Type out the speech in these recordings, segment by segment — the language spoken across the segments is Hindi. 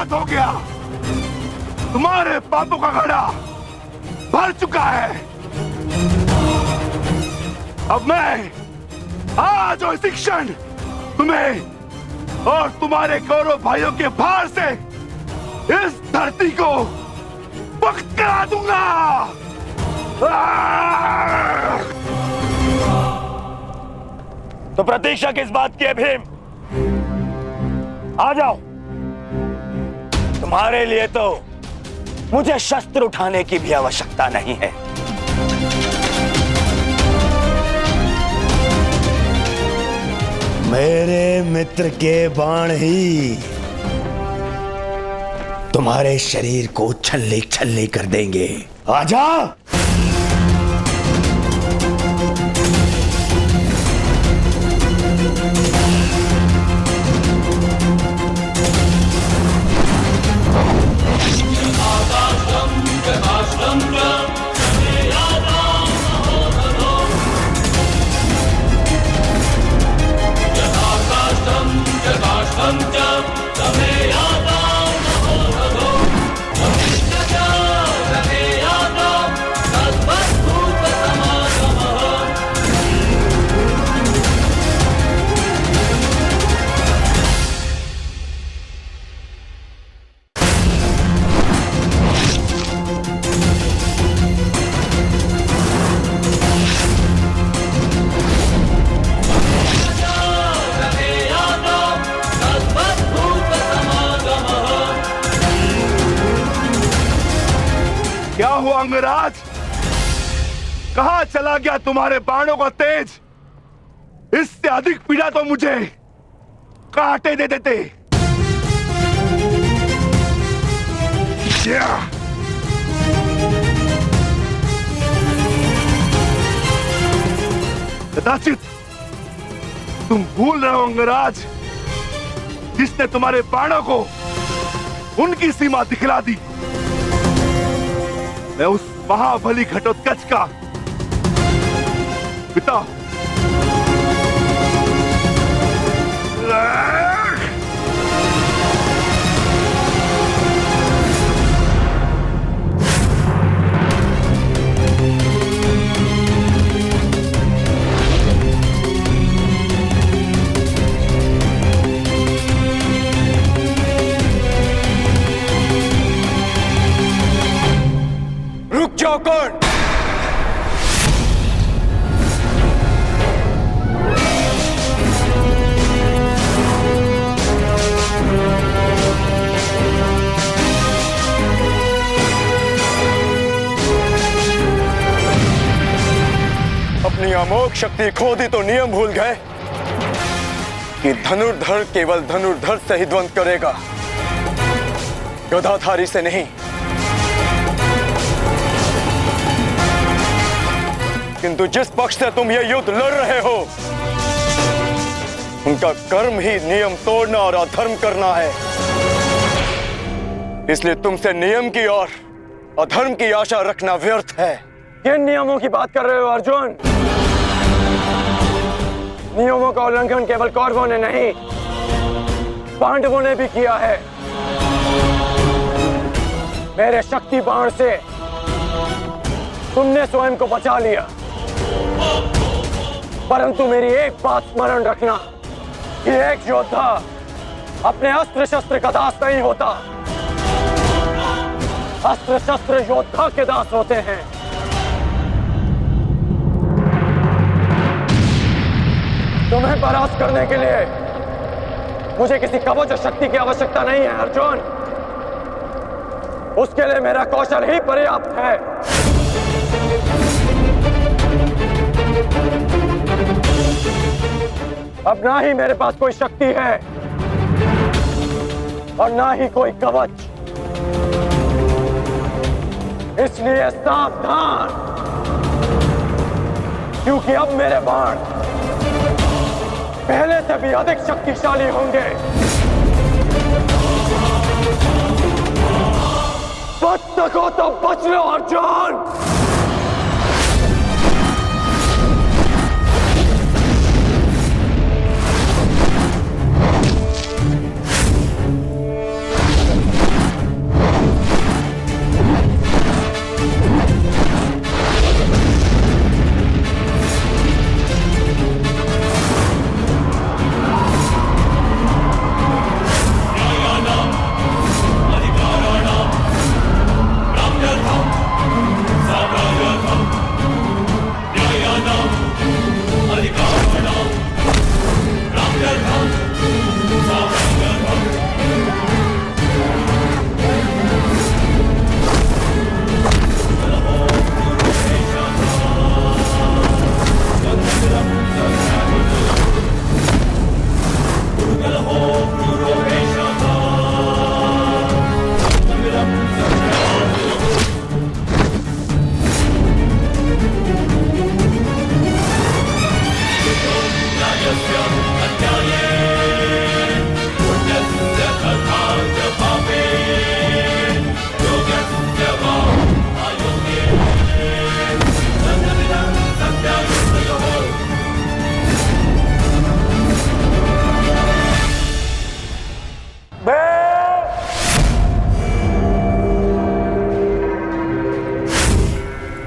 बहुत हो गया। तुम्हारे पापों का घड़ा भर चुका है। अब मैं आज और इसी क्षण तुम्हें और तुम्हारे कौरव भाइयों के भार से इस धरती को मुक्त करा दूंगा। तो प्रतीक्षा किस बात की है भीम? आ जाओ। तुम्हारे लिए तो मुझे शस्त्र उठाने की भी आवश्यकता नहीं है। मेरे मित्र के बाण ही तुम्हारे शरीर को छल्ले छल्ले कर देंगे। आजा। क्या हुआ अंगराज? कहां चला गया तुम्हारे बाणों का तेज? इससे अधिक पीड़ा तो मुझे कांटे दे देते। कदाचित तुम भूल रहे हो अंगराज, जिसने तुम्हारे बाणों को उनकी सीमा दिखला दी। मैं उस महाबली घटोत्कच का पिता। रुक जाओ कौन? अपनी अमोघ शक्ति खो दी तो नियम भूल गए कि धनुर्धर केवल धनुर्धर से ही द्वंद करेगा, गदाधारी से नहीं। किंतु जिस पक्ष से तुम ये युद्ध लड़ रहे हो, उनका कर्म ही नियम तोड़ना और अधर्म करना है। इसलिए तुमसे नियम की और अधर्म की आशा रखना व्यर्थ है। किन नियमों की बात कर रहे हो अर्जुन? नियमों का उल्लंघन केवल कौरवों ने नहीं, पांडवों ने भी किया है। मेरे शक्ति बाण से तुमने स्वयं को बचा लिया, परंतु मेरी एक बात स्मरण रखना कि एक योद्धा अपने अस्त्र शस्त्र का दास नहीं होता। अस्त्र शस्त्र योद्धा के दास होते हैं। तुम्हें परास्त करने के लिए मुझे किसी कवच शक्ति की आवश्यकता नहीं है अर्जुन। उसके लिए मेरा कौशल ही पर्याप्त है। अब ना ही मेरे पास कोई शक्ति है और ना ही कोई कवच, इसलिए सावधान, क्योंकि अब मेरे बाण पहले से भी अधिक शक्तिशाली होंगे। बच सको तो बच लो अर्जुन।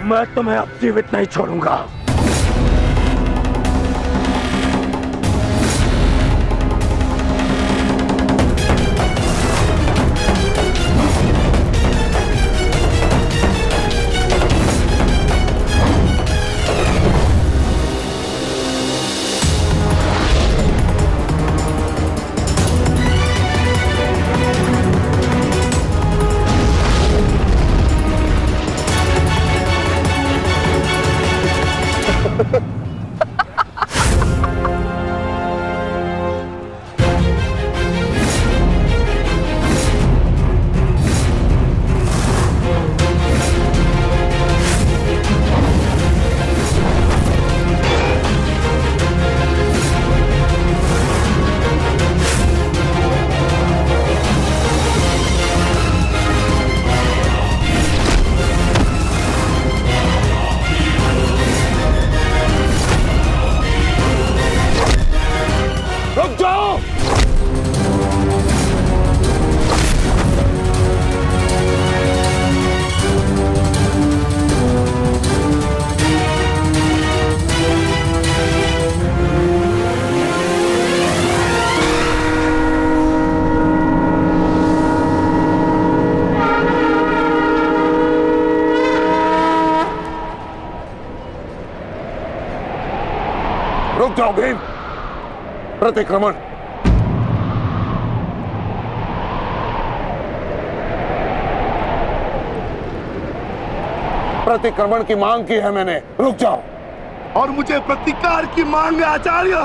मैं तुम्हें अब जीवित नहीं छोड़ूंगा। रुक जाओ भीम। प्रतिक्रमण। प्रतिक्रमण की मांग की है मैंने, रुक जाओ। और मुझे प्रतिकार की मांग है आचार्य,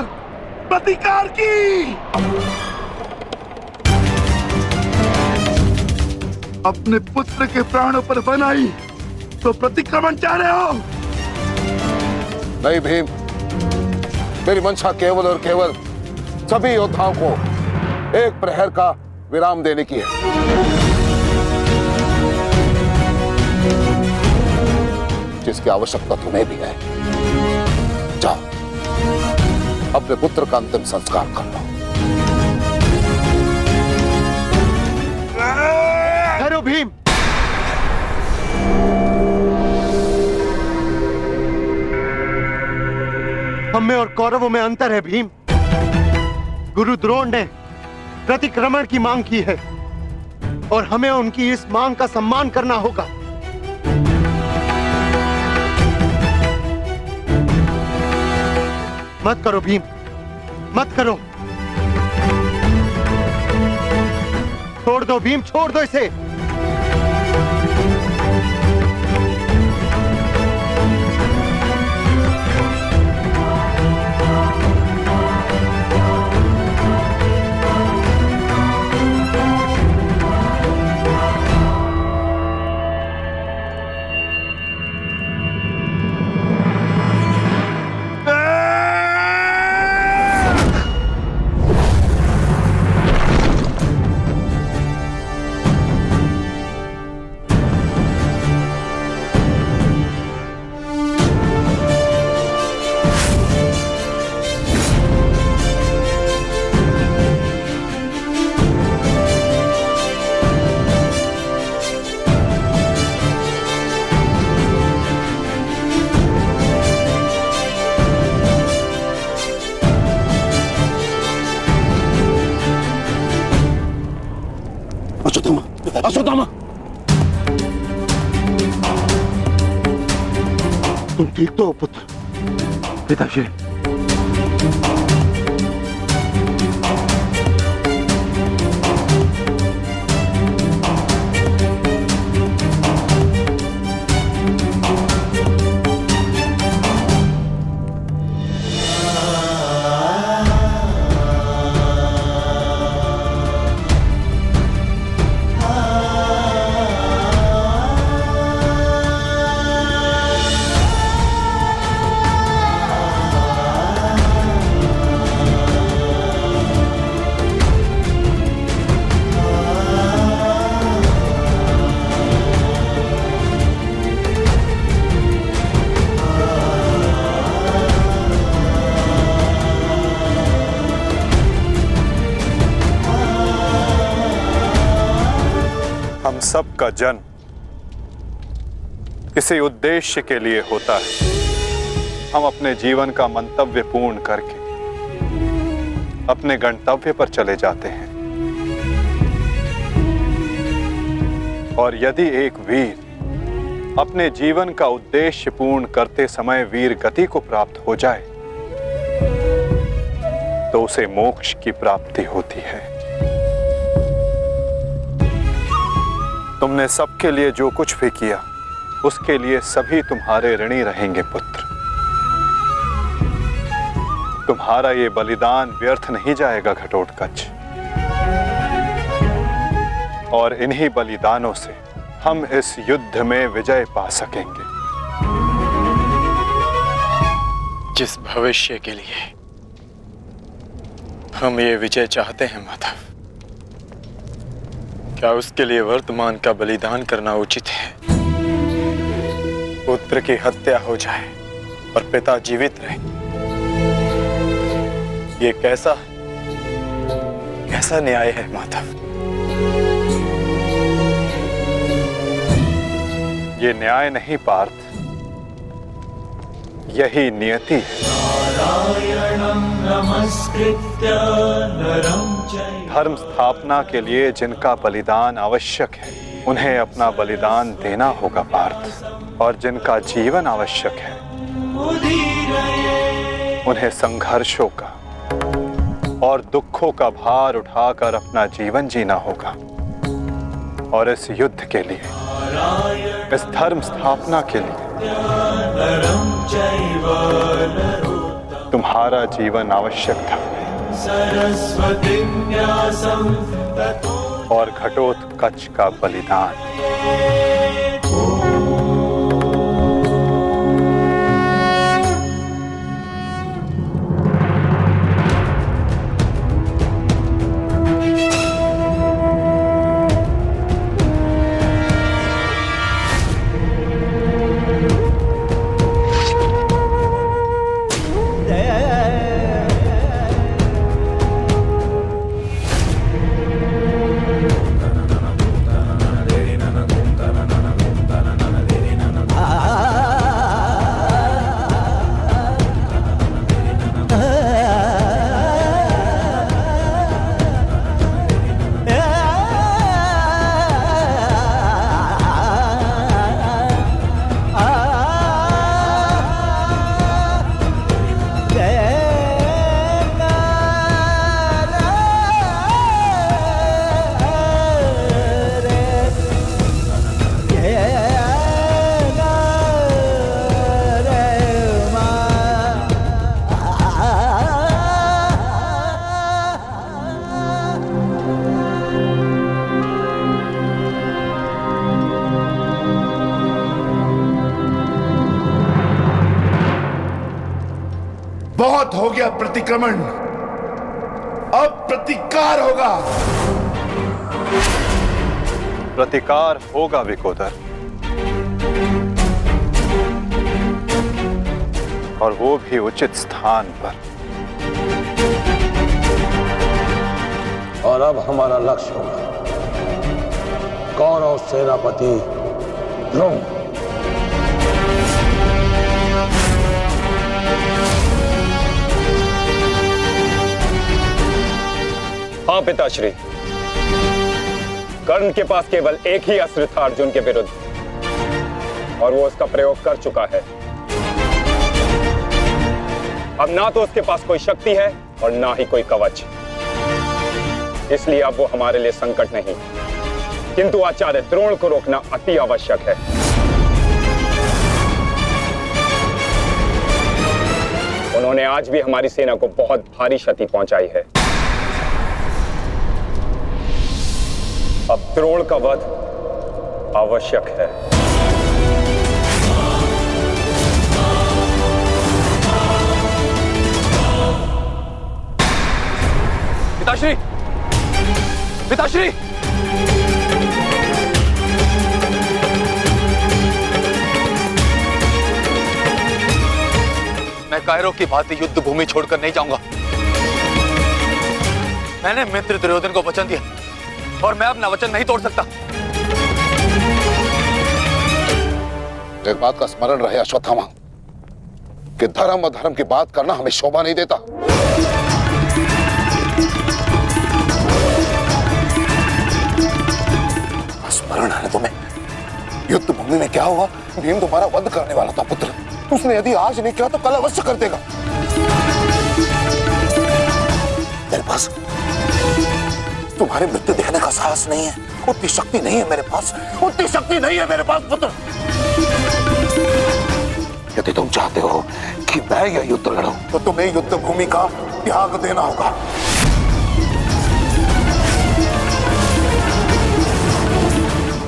प्रतिकार की। अपने पुत्र के प्राणों पर बनाई तो प्रतिक्रमण चाह रहे हो? नहीं भीम, मेरी मंशा केवल और केवल सभी योद्धाओं को एक प्रहर का विराम देने की है। जिसकी आवश्यकता तुम्हें भी है। जाओ, अपने पुत्र का अंतिम संस्कार कर लो। करो भीम। हम में और कौरवों में अंतर है भीम। गुरु द्रोण ने प्रतिक्रमण की मांग की है और हमें उनकी इस मांग का सम्मान करना होगा। मत करो भीम, मत करो। छोड़ दो भीम, छोड़ दो इसे। अश्वत्थामा, तुम ठीक तो हो पुत्र? पिताश्री, हम सब का जन्म किसी उद्देश्य के लिए होता है। हम अपने जीवन का मंतव्य पूर्ण करके अपने गंतव्य पर चले जाते हैं। और यदि एक वीर अपने जीवन का उद्देश्य पूर्ण करते समय वीर गति को प्राप्त हो जाए तो उसे मोक्ष की प्राप्ति होती है। तुमने सबके लिए जो कुछ भी किया उसके लिए सभी तुम्हारे ऋणी रहेंगे पुत्र। तुम्हारा ये बलिदान व्यर्थ नहीं जाएगा घटोत्कच। और इन्हीं बलिदानों से हम इस युद्ध में विजय पा सकेंगे। जिस भविष्य के लिए हम ये विजय चाहते हैं माधव, क्या उसके लिए वर्तमान का बलिदान करना उचित है? पुत्र की हत्या हो जाए और पिता जीवित रहे, ये कैसा न्याय है माधव? ये न्याय नहीं पार्थ, यही नियति है। धर्म स्थापना के लिए जिनका बलिदान आवश्यक है उन्हें अपना बलिदान देना होगा पार्थ। और जिनका जीवन आवश्यक है उन्हें संघर्षों का और दुखों का भार उठाकर अपना जीवन जीना होगा। और इस युद्ध के लिए, इस धर्म स्थापना के लिए तुम्हारा जीवन आवश्यक था। और घटोत्कच का बलिदान। बहुत हो गया प्रतिक्रमण, अब प्रतिकार होगा। प्रतिकार होगा विकोदर, और वो भी उचित स्थान पर। और अब हमारा लक्ष्य होगा कौरव सेनापति द्रोण। हाँ पिताश्री, कर्ण के पास केवल एक ही अस्त्र था अर्जुन के विरुद्ध, और वो उसका प्रयोग कर चुका है। अब ना तो उसके पास कोई शक्ति है और ना ही कोई कवच, इसलिए अब वो हमारे लिए संकट नहीं, किंतु आचार्य द्रोण को रोकना अति आवश्यक है। उन्होंने आज भी हमारी सेना को बहुत भारी क्षति पहुंचाई है। अब द्रोण का वध आवश्यक है। पिताश्री, पिताश्री, मैं कायरों की भांति युद्ध भूमि छोड़कर नहीं जाऊंगा। मैंने मित्र दुर्योधन को वचन दिया और मैं अपना वचन नहीं तोड़ सकता। एक बात का स्मरण रहे अश्वत्थामा कि धर्म और धर्म की बात करना हमें शोभा नहीं देता। स्मरण है तुम्हें युद्ध भूमि में क्या हुआ? भीम तुम्हारा वध करने वाला था पुत्र। उसने यदि आज नहीं किया तो कल अवश्य कर देगा। मेरे पास तुम्हारे मृत्यु देखने का साहस नहीं है, उतनी शक्ति नहीं है मेरे पास, उतनी शक्ति नहीं है मेरे पास पुत्र। यदि तुम चाहते हो कि मैं यह युद्ध लड़ूं तो तुम्हें युद्ध भूमि का त्याग देना होगा।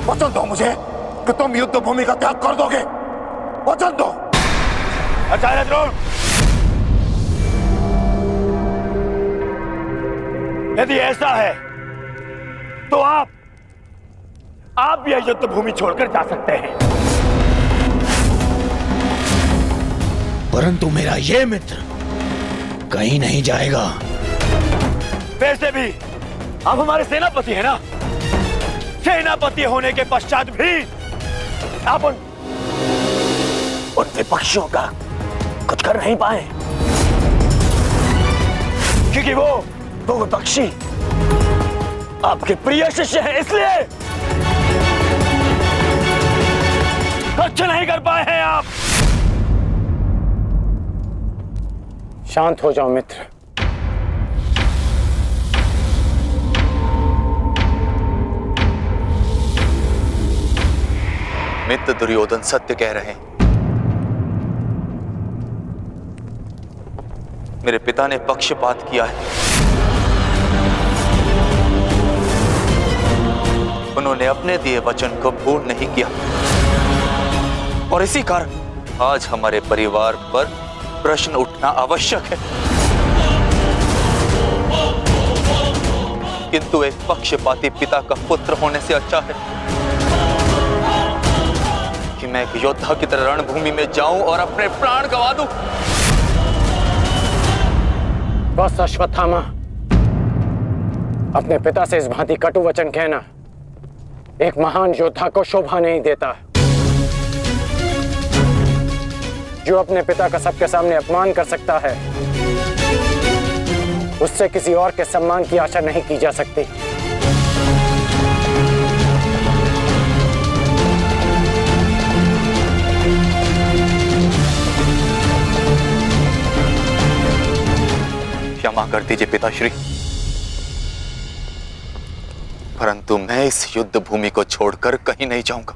वचन दो मुझे कि तुम युद्ध भूमि का त्याग कर दोगे। वचन दो। आचार्य द्रोण, यदि ऐसा है तो आप यह युद्ध भूमि छोड़कर जा सकते हैं, परंतु मेरा ये मित्र कहीं नहीं जाएगा। वैसे भी आप हमारे सेनापति हैं ना। सेनापति होने के पश्चात भी आप उन विपक्षियों का कुछ कर नहीं पाए, क्योंकि वो विपक्षी आपके प्रिय शिष्य हैं, इसलिए कुछ नहीं कर पाए हैं आप। शांत हो जाओ मित्र। मित्र दुर्योधन सत्य कह रहे हैं। मेरे पिता ने पक्षपात किया है। उन्होंने अपने दिए वचन को पूर्ण नहीं किया और इसी कारण आज हमारे परिवार पर प्रश्न उठना आवश्यक है। किंतु एक पक्षपाती पिता का पुत्र होने से अच्छा है कि मैं एक योद्धा की तरह रणभूमि में जाऊं और अपने प्राण गंवा दूं। बस अश्वत्थामा, अपने पिता से इस भांति कटु वचन कहना एक महान योद्धा को शोभा नहीं देता। जो अपने पिता का सबके सामने अपमान कर सकता है, उससे किसी और के सम्मान की आशा नहीं की जा सकती। क्षमा कर दीजिए पिताश्री, परंतु मैं इस युद्ध भूमि को छोड़कर कहीं नहीं जाऊंगा।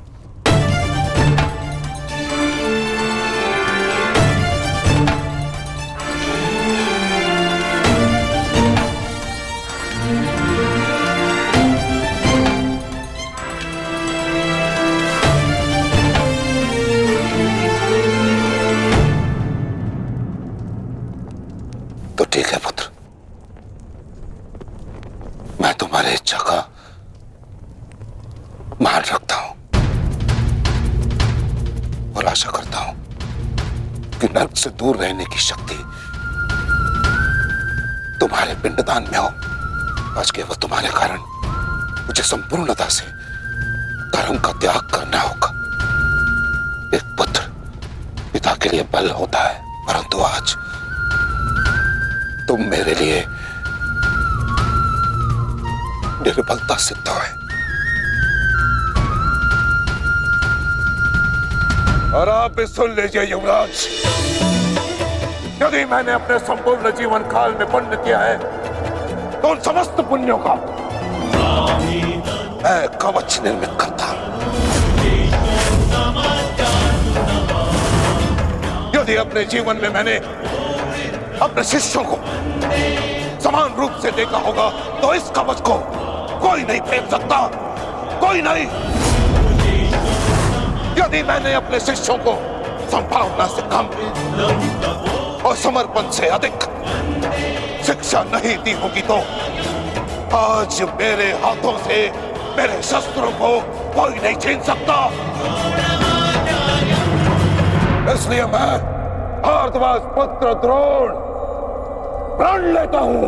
तो ठीक है पुत्र, मैं तुम्हारी इच्छा का मान रखता हूं और आशा करता हूं कि नर्क से दूर रहने की शक्ति तुम्हारे पिंडदान में हो। आज केवल तुम्हारे कारण मुझे संपूर्णता से धर्म का त्याग करना होगा। एक पुत्र पिता के लिए बल होता है, परंतु आज तुम मेरे लिए निर्बलता सिद्ध है। और आप भी सुन लीजिए युवराज, यदि मैंने अपने संपूर्ण जीवन काल में पुण्य किया है तो उन समस्त पुण्यों का मैं कवच निर्मित करता। यदि अपने जीवन में मैंने अपने शिष्यों को समान रूप से देखा होगा तो इस कवच को कोई नहीं फेंक सकता, कोई नहीं। यदि मैंने अपने शिष्यों को संभावना से कम और समर्पण से अधिक शिक्षा नहीं दी होगी तो आज मेरे हाथों से मेरे शस्त्रों को कोई नहीं छीन सकता। इसलिए मैं भारद्वाज पुत्र द्रोण प्रण लेता हूं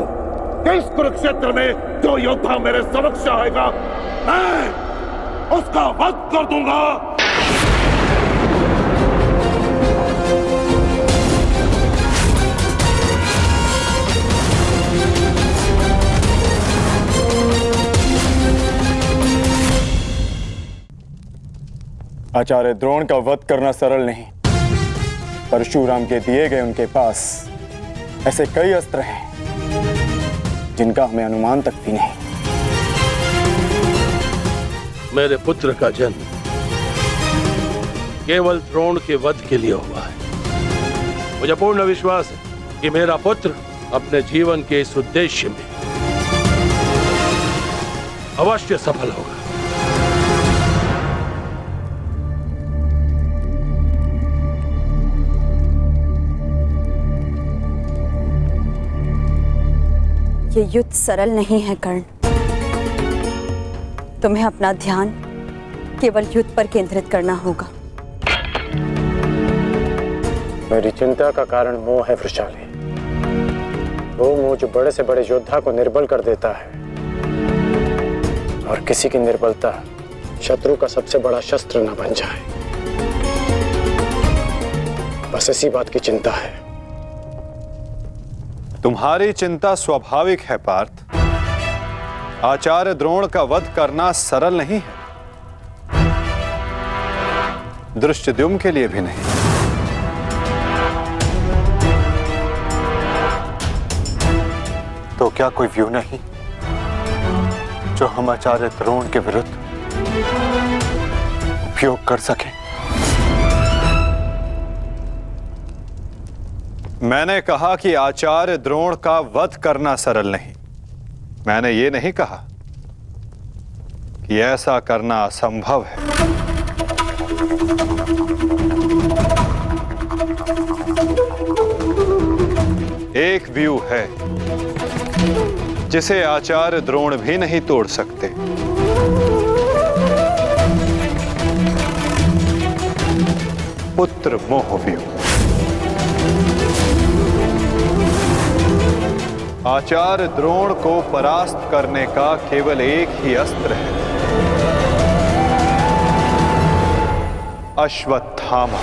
कि इस कुरुक्षेत्र में जो योद्धा मेरे समक्ष आएगा मैं उसका वध कर दूंगा। आचार्य द्रोण का वध करना सरल नहीं। परशुराम के दिए गए उनके पास ऐसे कई अस्त्र हैं जिनका हमें अनुमान तक भी नहीं। मेरे पुत्र का जन्म केवल द्रोण के वध के लिए हुआ है। मुझे पूर्ण विश्वास है कि मेरा पुत्र अपने जीवन के इस उद्देश्य में अवश्य सफल होगा। ये युद्ध सरल नहीं है कर्ण। तुम्हें अपना ध्यान केवल युद्ध पर केंद्रित करना होगा। मेरी चिंता का कारण मोह है वृषाली। वो मोह जो बड़े से बड़े योद्धा को निर्बल कर देता है, और किसी की निर्बलता शत्रु का सबसे बड़ा शस्त्र न बन जाए। बस इसी बात की चिंता है। तुम्हारी चिंता स्वाभाविक है पार्थ। आचार्य द्रोण का वध करना सरल नहीं है, धृष्टद्युम्न के लिए भी नहीं। तो क्या कोई व्यू नहीं जो हम आचार्य द्रोण के विरुद्ध उपयोग कर सकें? मैंने कहा कि आचार्य द्रोण का वध करना सरल नहीं। मैंने ये नहीं कहा कि ऐसा करना असंभव है। एक व्यू है जिसे आचार्य द्रोण भी नहीं तोड़ सकते। पुत्र मोह व्यू। आचार्य द्रोण को परास्त करने का केवल एक ही अस्त्र है, अश्वत्थामा।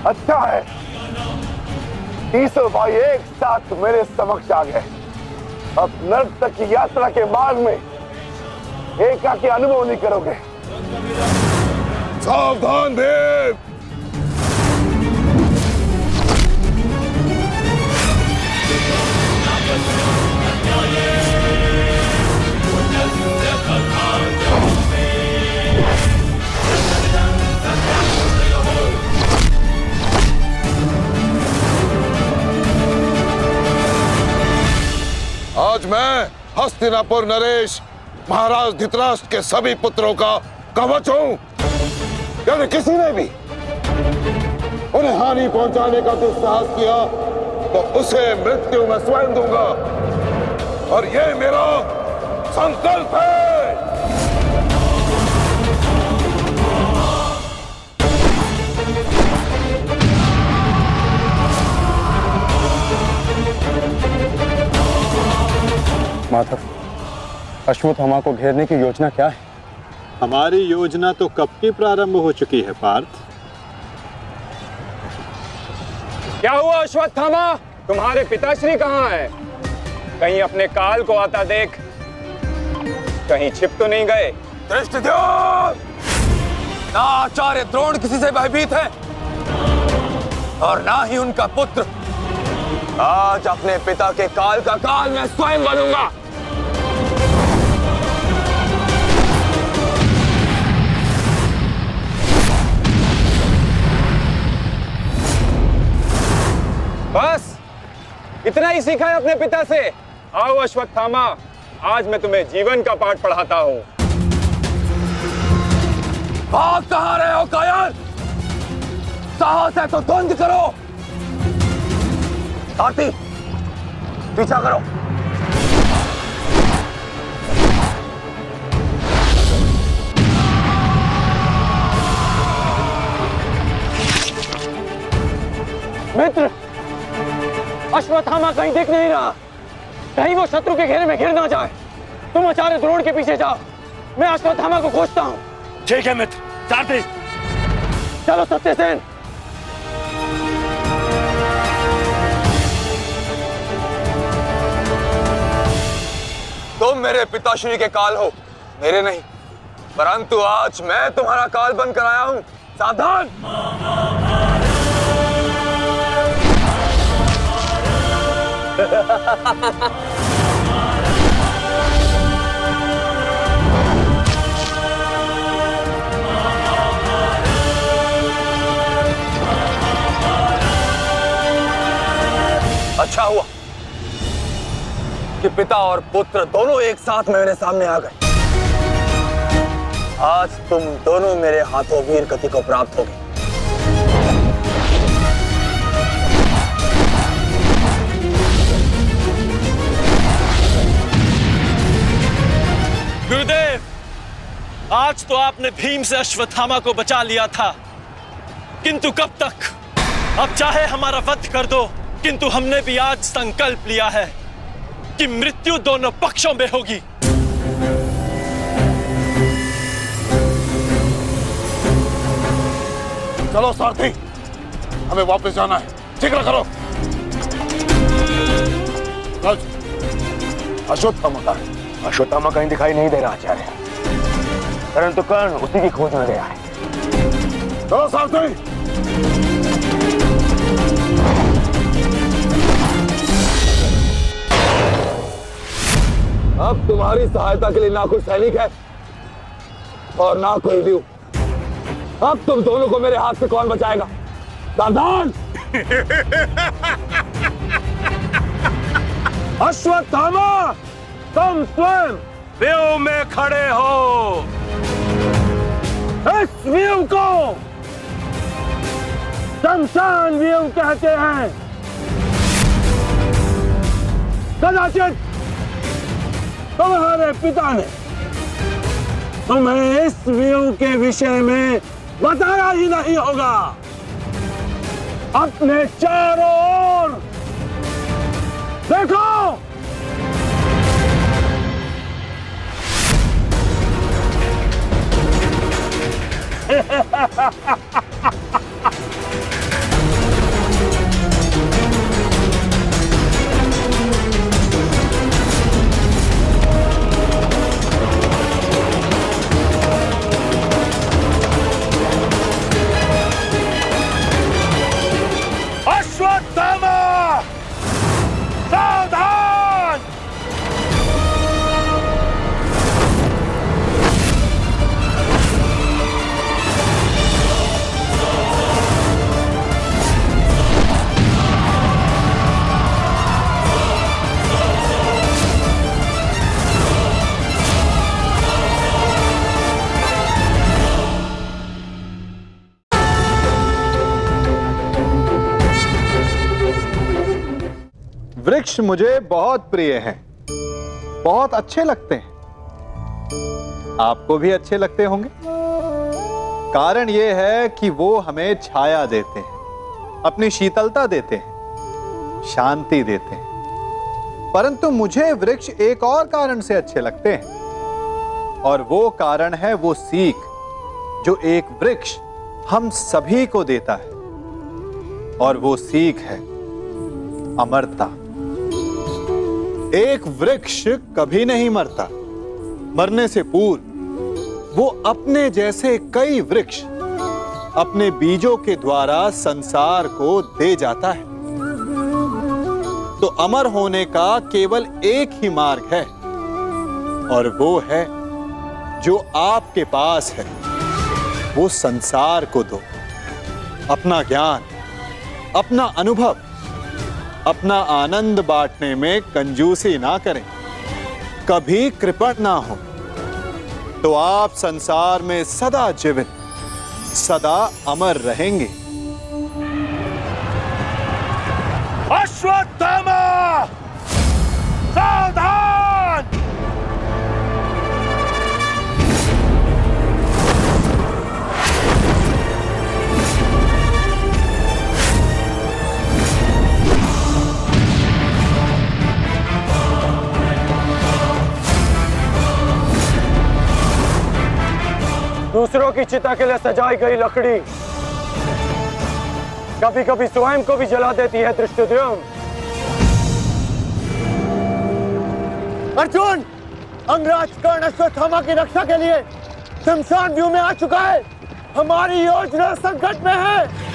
अच्छा है, तीसों भाई एक साथ मेरे समक्ष आ गए। अब नर्क तक की यात्रा के मार्ग में एकाकी अनुभव नहीं करोगे। सावधान भीम। आज मैं हस्तिनापुर नरेश महाराज धृतराष्ट्र के सभी पुत्रों का कवच हूं। यदि किसी ने भी उन्हें हानि पहुंचाने का दुस्साहस किया तो उसे मृत्यु में स्वयं दूंगा, और ये मेरा संकल्प है। माधव, अश्वत्थामा को घेरने की योजना क्या है? हमारी योजना तो कब की प्रारंभ हो चुकी है पार्थ। क्या हुआ अश्वत्थामा? तुम्हारे पिताश्री कहाँ हैं? कहीं अपने काल को आता देख, कहीं छिप तो नहीं गए? धृष्टद्युम्न, ना आचार्य द्रोण किसी से भयभीत है और ना ही उनका पुत्र। आज अपने पिता के काल का काल मैं स्वयं बनूंगा। बस इतना ही सीखा है अपने पिता से? आओ अश्वत्थामा, आज मैं तुम्हें जीवन का पाठ पढ़ाता हूं। भाग कहां रहे हो कायर? साहस है तो द्वंद्व करो। आरती, पीछा करो। मित्र, अश्वत्थामा कहीं दिख नहीं रहा, कहीं वो शत्रु के घेरे में गिर ना जाए। तुम आचार्य द्रोण के पीछे जाओ, मैं अश्वत्थामा को खोजता हूँ। ठीक है मित्र, सारथी। चलो सत्यसेन। तुम मेरे पिताश्री के काल हो, मेरे नहीं। परंतु आज मैं तुम्हारा काल बन कर आया हूं। सावधान। अच्छा हुआ कि पिता और पुत्र दोनों एक साथ मेरे सामने आ गए। आज तुम दोनों मेरे हाथों वीर गति को प्राप्त होगे। गुरुदेव, आज तो आपने भीम से अश्वत्थामा को बचा लिया था, किंतु कब तक? अब चाहे हमारा वध कर दो, किंतु हमने भी आज संकल्प लिया है कि मृत्यु दोनों पक्षों में होगी। चलो सारथी, हमें वापस जाना है। जिक्र करो। अश्वत्थामा का है। अश्वत्थामा कहीं दिखाई नहीं दे रहा आचार्य, परंतु कर्ण उसी की खोज में गया है। चलो सारथी। अब तुम्हारी सहायता के लिए ना कोई सैनिक है और ना कोई व्यू। अब तुम दोनों को मेरे हाथ से कौन बचाएगा? सावधान। अश्वत्थामा, तुम स्वयं व्यू में खड़े हो। इस व्यू को शमशान व्यू कहते हैं। कदाचित तुम्हारे पिता ने तुम्हें इस व्यू के विषय में बताया ही नहीं होगा। अपने चारों ओर देखो। वृक्ष मुझे बहुत प्रिय हैं, बहुत अच्छे लगते हैं। आपको भी अच्छे लगते होंगे। कारण यह है कि वो हमें छाया देते हैं, अपनी शीतलता देते हैं, शांति देते हैं। परंतु मुझे वृक्ष एक और कारण से अच्छे लगते हैं, और वो कारण है वो सीख जो एक वृक्ष हम सभी को देता है, और वो सीख है अमरता। एक वृक्ष कभी नहीं मरता। मरने से पूर्व वो अपने जैसे कई वृक्ष अपने बीजों के द्वारा संसार को दे जाता है। तो अमर होने का केवल एक ही मार्ग है, और वो है जो आपके पास है। वो संसार को दो, अपना ज्ञान, अपना अनुभव, अपना आनंद बांटने में कंजूसी ना करें, कभी कृपण ना हो, तो आप संसार में सदा जीवित, सदा अमर रहेंगे। अश्वत्थामा, सावधान! दूसरों की चिता के लिए सजाई गई लकड़ी कभी कभी स्वयं को भी जला देती है धृष्टद्युम्न। अर्जुन, अंगराज कर्ण अश्वत्थामा की रक्षा के लिए शमशान व्यू में आ चुका है। हमारी योजना संकट में है।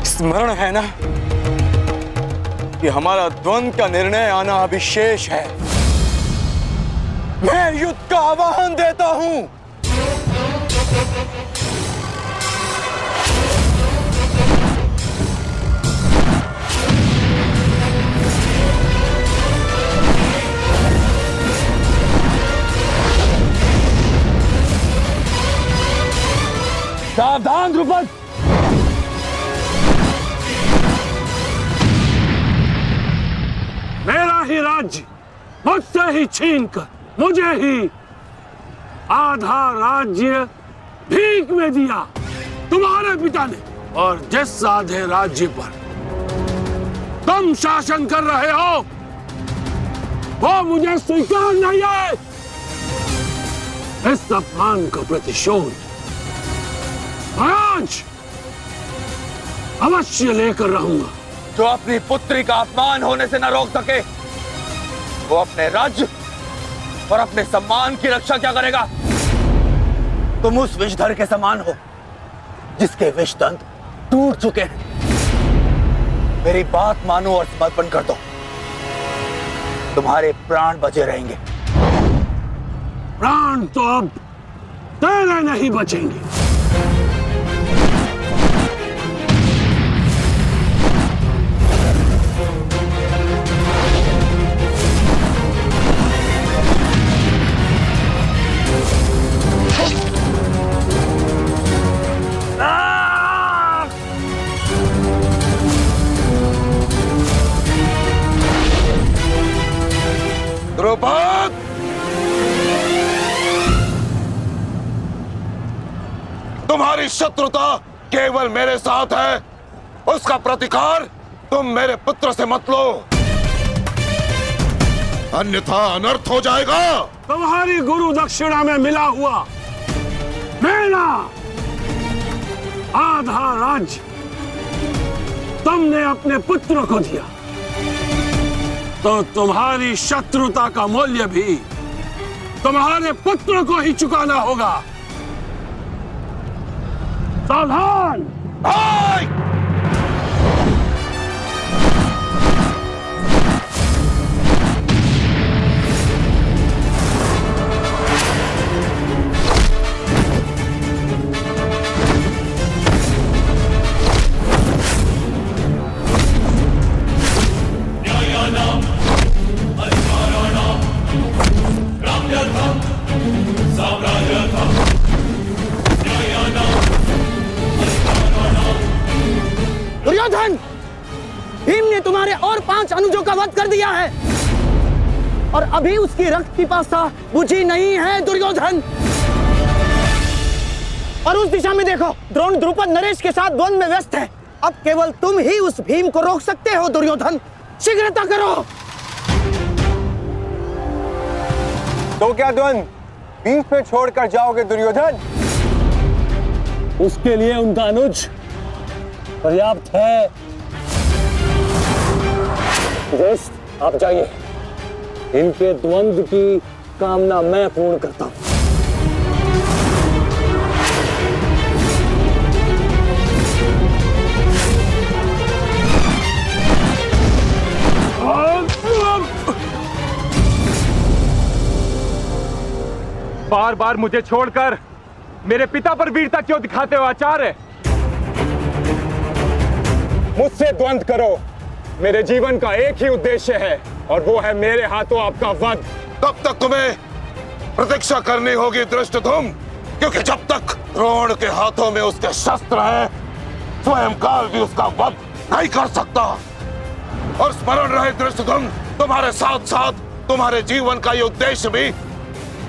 स्मरण है ना कि हमारा द्वंद्व का निर्णय आना अभी शेष है। मैं युद्ध का आह्वान देता हूं। सावधान द्रुपद, मेरा ही राज्य मुझसे ही छीनकर मुझे ही आधा राज्य भीख में दिया तुम्हारे पिता ने, और जिस आधे राज्य पर तुम शासन कर रहे हो वो मुझे स्वीकार नहीं है। इस अपमान का प्रतिशोध आज अवश्य लेकर रहूंगा। जो अपनी पुत्री का अपमान होने से न रोक सके वो अपने राज्य और अपने सम्मान की रक्षा क्या करेगा? तुम उस विषधर के समान हो जिसके विषदंत टूट चुके हैं। मेरी बात मानो और समर्पण कर दो, तुम्हारे प्राण बचे रहेंगे। प्राण तो अब तेरे नहीं बचेंगे। द्रुपद, तुम्हारी शत्रुता केवल मेरे साथ है, उसका प्रतिकार तुम मेरे पुत्र से मत लो, अन्यथा अनर्थ हो जाएगा। तुम्हारी गुरु दक्षिणा में मिला हुआ मेरा आधा राज्य तुमने अपने पुत्र को दिया, तो तुम्हारी शत्रुता का मूल्य भी तुम्हारे पुत्र को ही चुकाना होगा। सावधान! अनुजों का वध कर दिया है और अभी उसकी रक्त पिपासा बुझी नहीं है दुर्योधन। और उस दिशा में देखो, द्रोण द्रुपद नरेश के साथ द्वंद्व में व्यस्त है। अब केवल तुम ही उस भीम को रोक सकते हो दुर्योधन, शीघ्रता करो। तो क्या द्वंद्व बीच पे छोड़कर जाओगे दुर्योधन? उसके लिए उनका अनुज पर्याप्त है। ज्येष्ठ, आप जाइए, इनके द्वंद्व की कामना मैं पूर्ण करता हूं। बार बार मुझे छोड़कर मेरे पिता पर वीरता क्यों दिखाते हो आचार्य? मुझसे द्वंद्व करो, मेरे जीवन का एक ही उद्देश्य है और वो है मेरे हाथों आपका वध। तब तक तुम्हें प्रतीक्षा करनी होगी धृष्टद्युम्न, क्योंकि जब तक द्रोण के हाथों में उसके शस्त्र हैं, स्वयं काल भी उसका वध नहीं कर सकता। और स्मरण रहे धृष्टद्युम्न, तुम्हारे साथ साथ तुम्हारे जीवन का ये उद्देश्य भी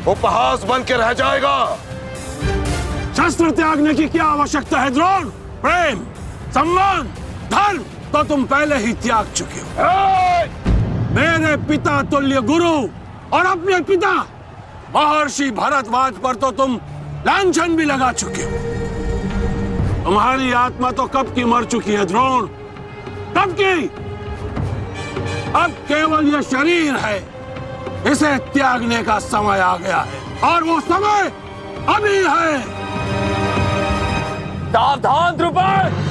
उपहास बन के रह जाएगा। शस्त्र त्यागने की क्या आवश्यकता है द्रोण? प्रेम, सम्मान, धर्म तो तुम पहले ही त्याग चुके हो। मेरे पिता तुल्य गुरु और अपने पिता महर्षि भरद्वाज पर तो तुम लांछन भी लगा चुके हो। तुम्हारी आत्मा तो कब की मर चुकी है द्रोण, कब की। अब केवल यह शरीर है, इसे त्यागने का समय आ गया है और वो समय अभी है। सावधान द्रुपद!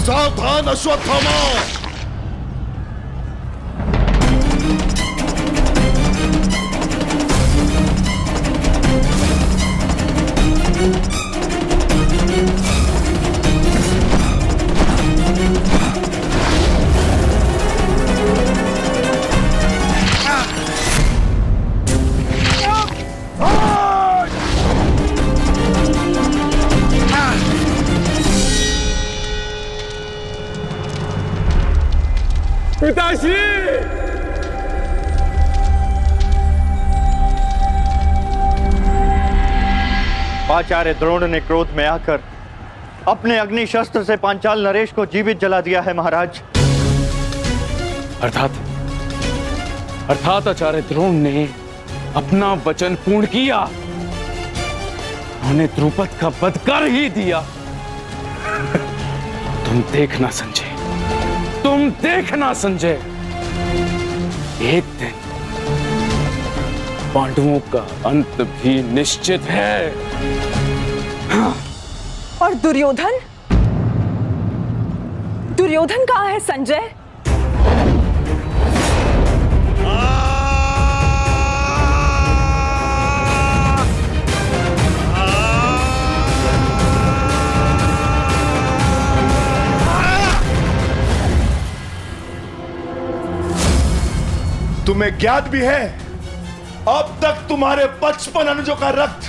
सावधान अश्वत्थामा! पिताश्री! आचार्य द्रोण ने क्रोध में आकर अपने अग्नि शस्त्र से पांचाल नरेश को जीवित जला दिया है महाराज। अर्थात आचार्य द्रोण ने अपना वचन पूर्ण किया, उन्होंने द्रुपद का वध कर ही दिया। तुम देखना संजय, तुम देखना संजय, एक दिन पांडवों का अंत भी निश्चित है। और दुर्योधन? दुर्योधन कहाँ है संजय? तुम्हें ज्ञात भी है, अब तक तुम्हारे 55 अनुजों का रक्त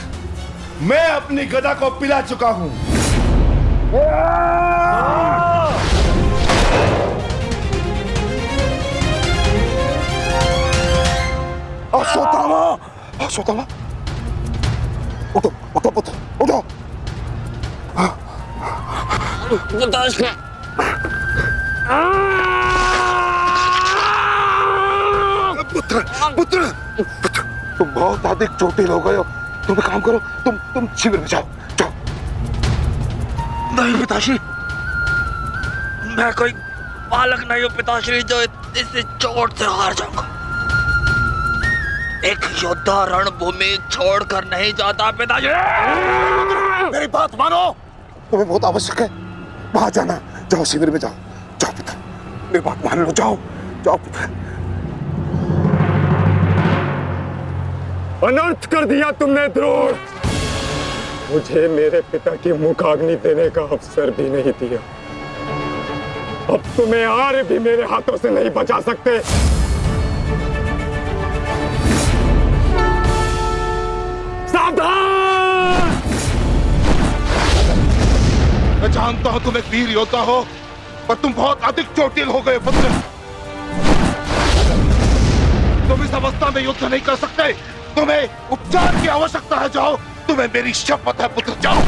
मैं अपनी गदा को पिला चुका हूं। अश्वत्थामा, अश्वत्थामा, उठो उठो पुत्र, उठो। पुत्र पुत्र पुत्र, तुम बहुत अधिक चोटिल हो गए हो। तुम एक काम करो, तुम शिविर में जाओ, जाओ। नहीं पिताश्री, मैं कोई बालक नहीं हूँ पिताश्री जो इस चोट से हार जाऊंगा। एक योद्धा रणभूमि छोड़कर नहीं जाता पिताश्री। मेरी बात मानो, तुम्हें बहुत आवश्यक है वहां जाना। जाओ शिविर में जाओ, जाओ पुत्र, मेरी बात मान लो, जाओ जाओ पुत्र। अनर्थ कर दिया तुमने द्रोण। मुझे मेरे पिता की मुखाग्नि देने का अवसर भी नहीं दिया। अब तुम्हें आर्य भी मेरे हाथों से नहीं बचा सकते। सावधान! मैं जानता हूं तुम एक वीर योद्धा हो, पर तुम बहुत अधिक चोटिल हो गए पुत्र। तुम इस अवस्था में युद्ध नहीं कर सकते। तुम्हें उपचार की आवश्यकता है। जाओ, तुम्हें मेरी शपथ है पुत्र, जाओ।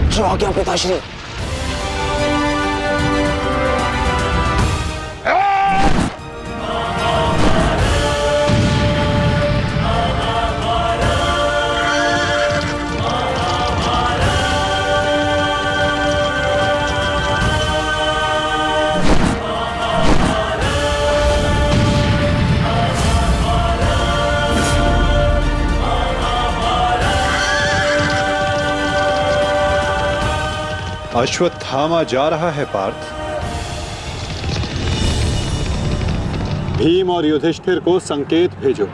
जो आ गया पिताश्री। अश्वत्थामा जा रहा है पार्थ। भीम और युधिष्ठिर को संकेत भेजो।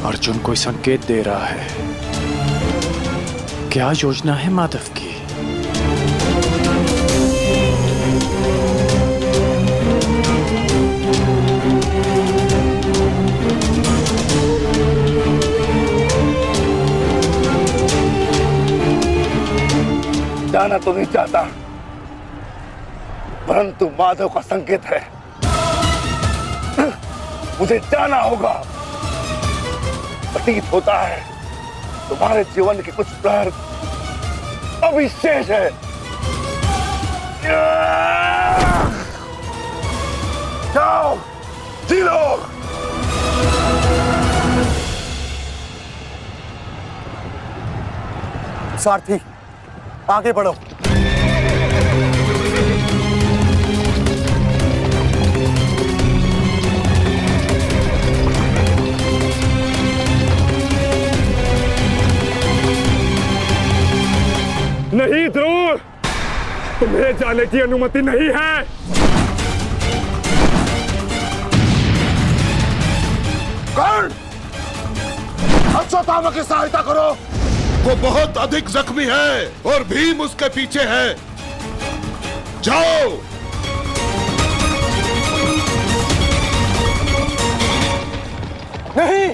अर्जुन कोई संकेत दे रहा है। क्या योजना है माधव की? जाना तो नहीं चाहता, परंतु माधव का संकेत है। मुझे जाना होगा। प्रतीत होता है तुम्हारे जीवन के कुछ प्रहर अभी शेष है। जाओ, जी लो। सारथी, आगे बढ़ो। नहीं द्रोण, तुम्हें जाने की अनुमति नहीं है। कर्ण, अश्वत्थामा की सहायता करो। वो बहुत अधिक जख्मी है और भीम उसके पीछे है। जाओ। नहीं,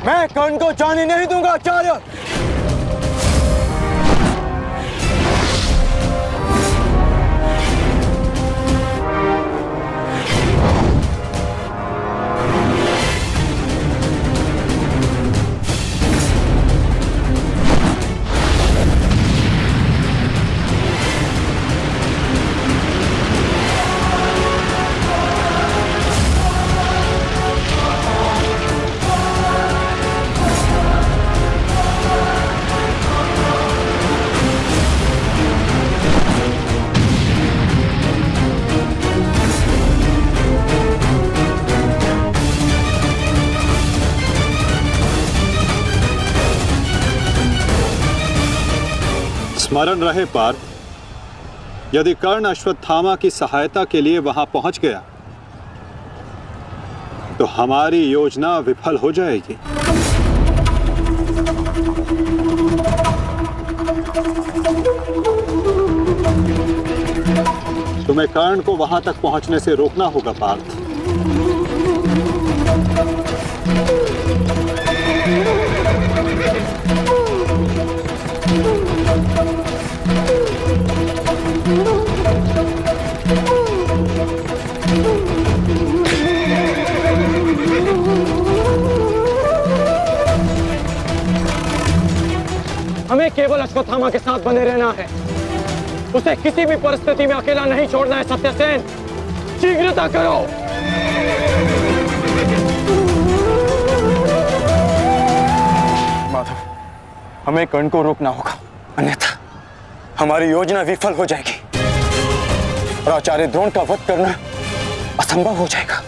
मैं कर्ण को जाने नहीं दूंगा आचार्य। स्मरण रहे पार्थ, यदि कर्ण अश्वत्थामा की सहायता के लिए वहां पहुंच गया तो हमारी योजना विफल हो जाएगी। तुम्हें कर्ण को वहां तक पहुंचने से रोकना होगा पार्थ। हमें केवल अश्वत्थामा के साथ बने रहना है। उसे किसी भी परिस्थिति में अकेला नहीं छोड़ना है। सत्यसेन, शीघ्रता करो। माधव, हमें कर्ण को रोकना होगा, अन्यथा हमारी योजना विफल हो जाएगी और आचार्य द्रोण का वध करना असंभव हो जाएगा।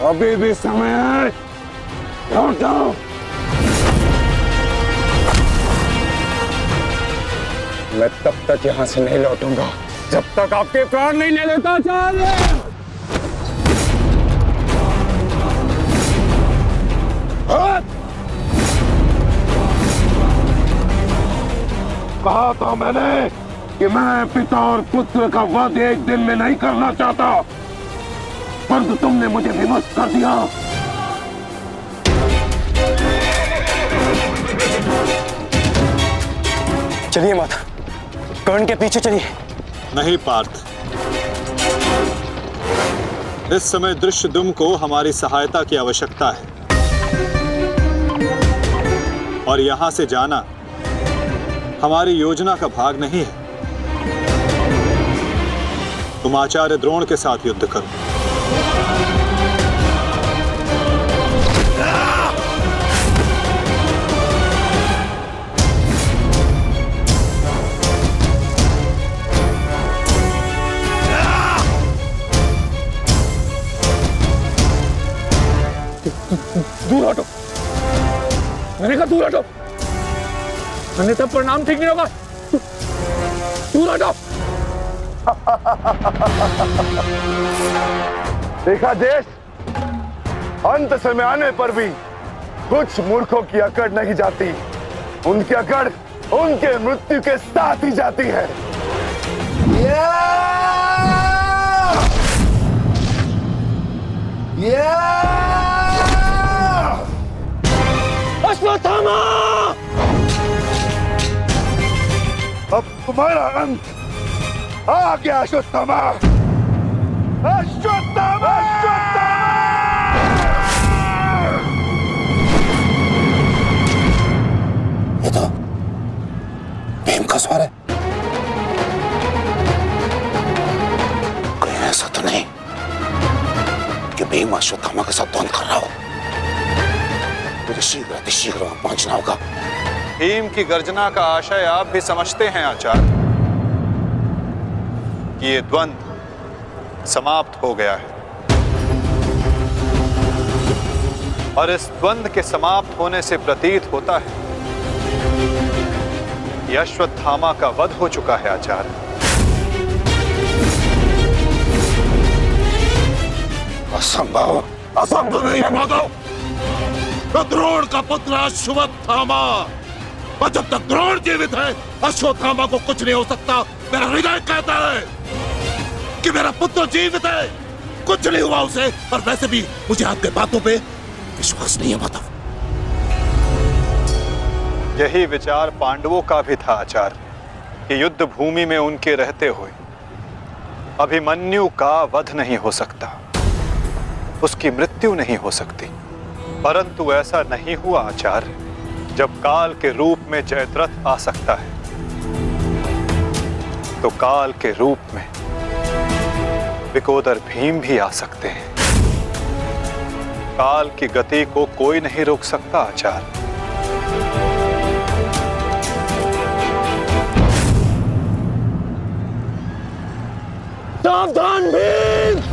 अभी भी समय है, लौट जाओ। मैं तब तक यहां से नहीं लौटूंगा जब तक आपके प्राण नहीं ले लेता आचार्य। कहा था मैंने कि मैं पिता और पुत्र का वध एक दिन में नहीं करना चाहता, परंतु तुमने मुझे विवश कर दिया। चलिए माता, कर्ण के पीछे चलिए। नहीं पार्थ, इस समय दृश्यद्युम्न को हमारी सहायता की आवश्यकता है और यहां से जाना हमारी योजना का भाग नहीं है। तुम आचार्य द्रोण के साथ युद्ध करो। दूर हटो, मैंने कहा दूर हटो, मैंने तब परिणाम ठीक नहीं होगा। दूर हटो। देखा देश, अंत समय आने पर भी कुछ मूर्खों की अकड़ नहीं जाती, उनकी अकड़ उनके मृत्यु के साथ ही जाती है। अश्वत्थामा! अब तुम्हारा अंत आ गया अश्वत्थामा। अश्वत्थामा! ये तो भीम का स्वर है। कहीं ऐसा तो नहीं कि भीम अश्वत्थामा के साथ द्वंद्व कर रहा हो। मुझे शीघ्र वहां पहुंचना होगा। भीम की गर्जना का आशय आप भी समझते हैं आचार्य कि ये द्वंद्व समाप्त हो गया है और इस द्वंद्व के समाप्त होने से प्रतीत होता है कि अश्वत्थामा का वध हो चुका है आचार्य। असंभव, असंभव नहीं है माधव। द्रोण का पुत्र अश्वत्थामा, और जब तक द्रोण जीवित है अश्वत्थामा को कुछ नहीं हो सकता। मेरा हृदय कहता है कि मेरा पुत्र जीवित है, कुछ नहीं हुआ उसे। और वैसे भी मुझे आपके बातों पे विश्वास नहीं है माधव। यही विचार पांडवों का भी था आचार्य कि युद्ध भूमि में उनके रहते हुए अभिमन्यु का वध नहीं हो सकता, उसकी मृत्यु नहीं हो सकती। परंतु ऐसा नहीं हुआ आचार्य। जब काल के रूप में जयद्रथ आ सकता है तो काल के रूप में विकोदर भीम भी आ सकते हैं। काल की गति को कोई नहीं रोक सकता आचार्य। सावधान भीम!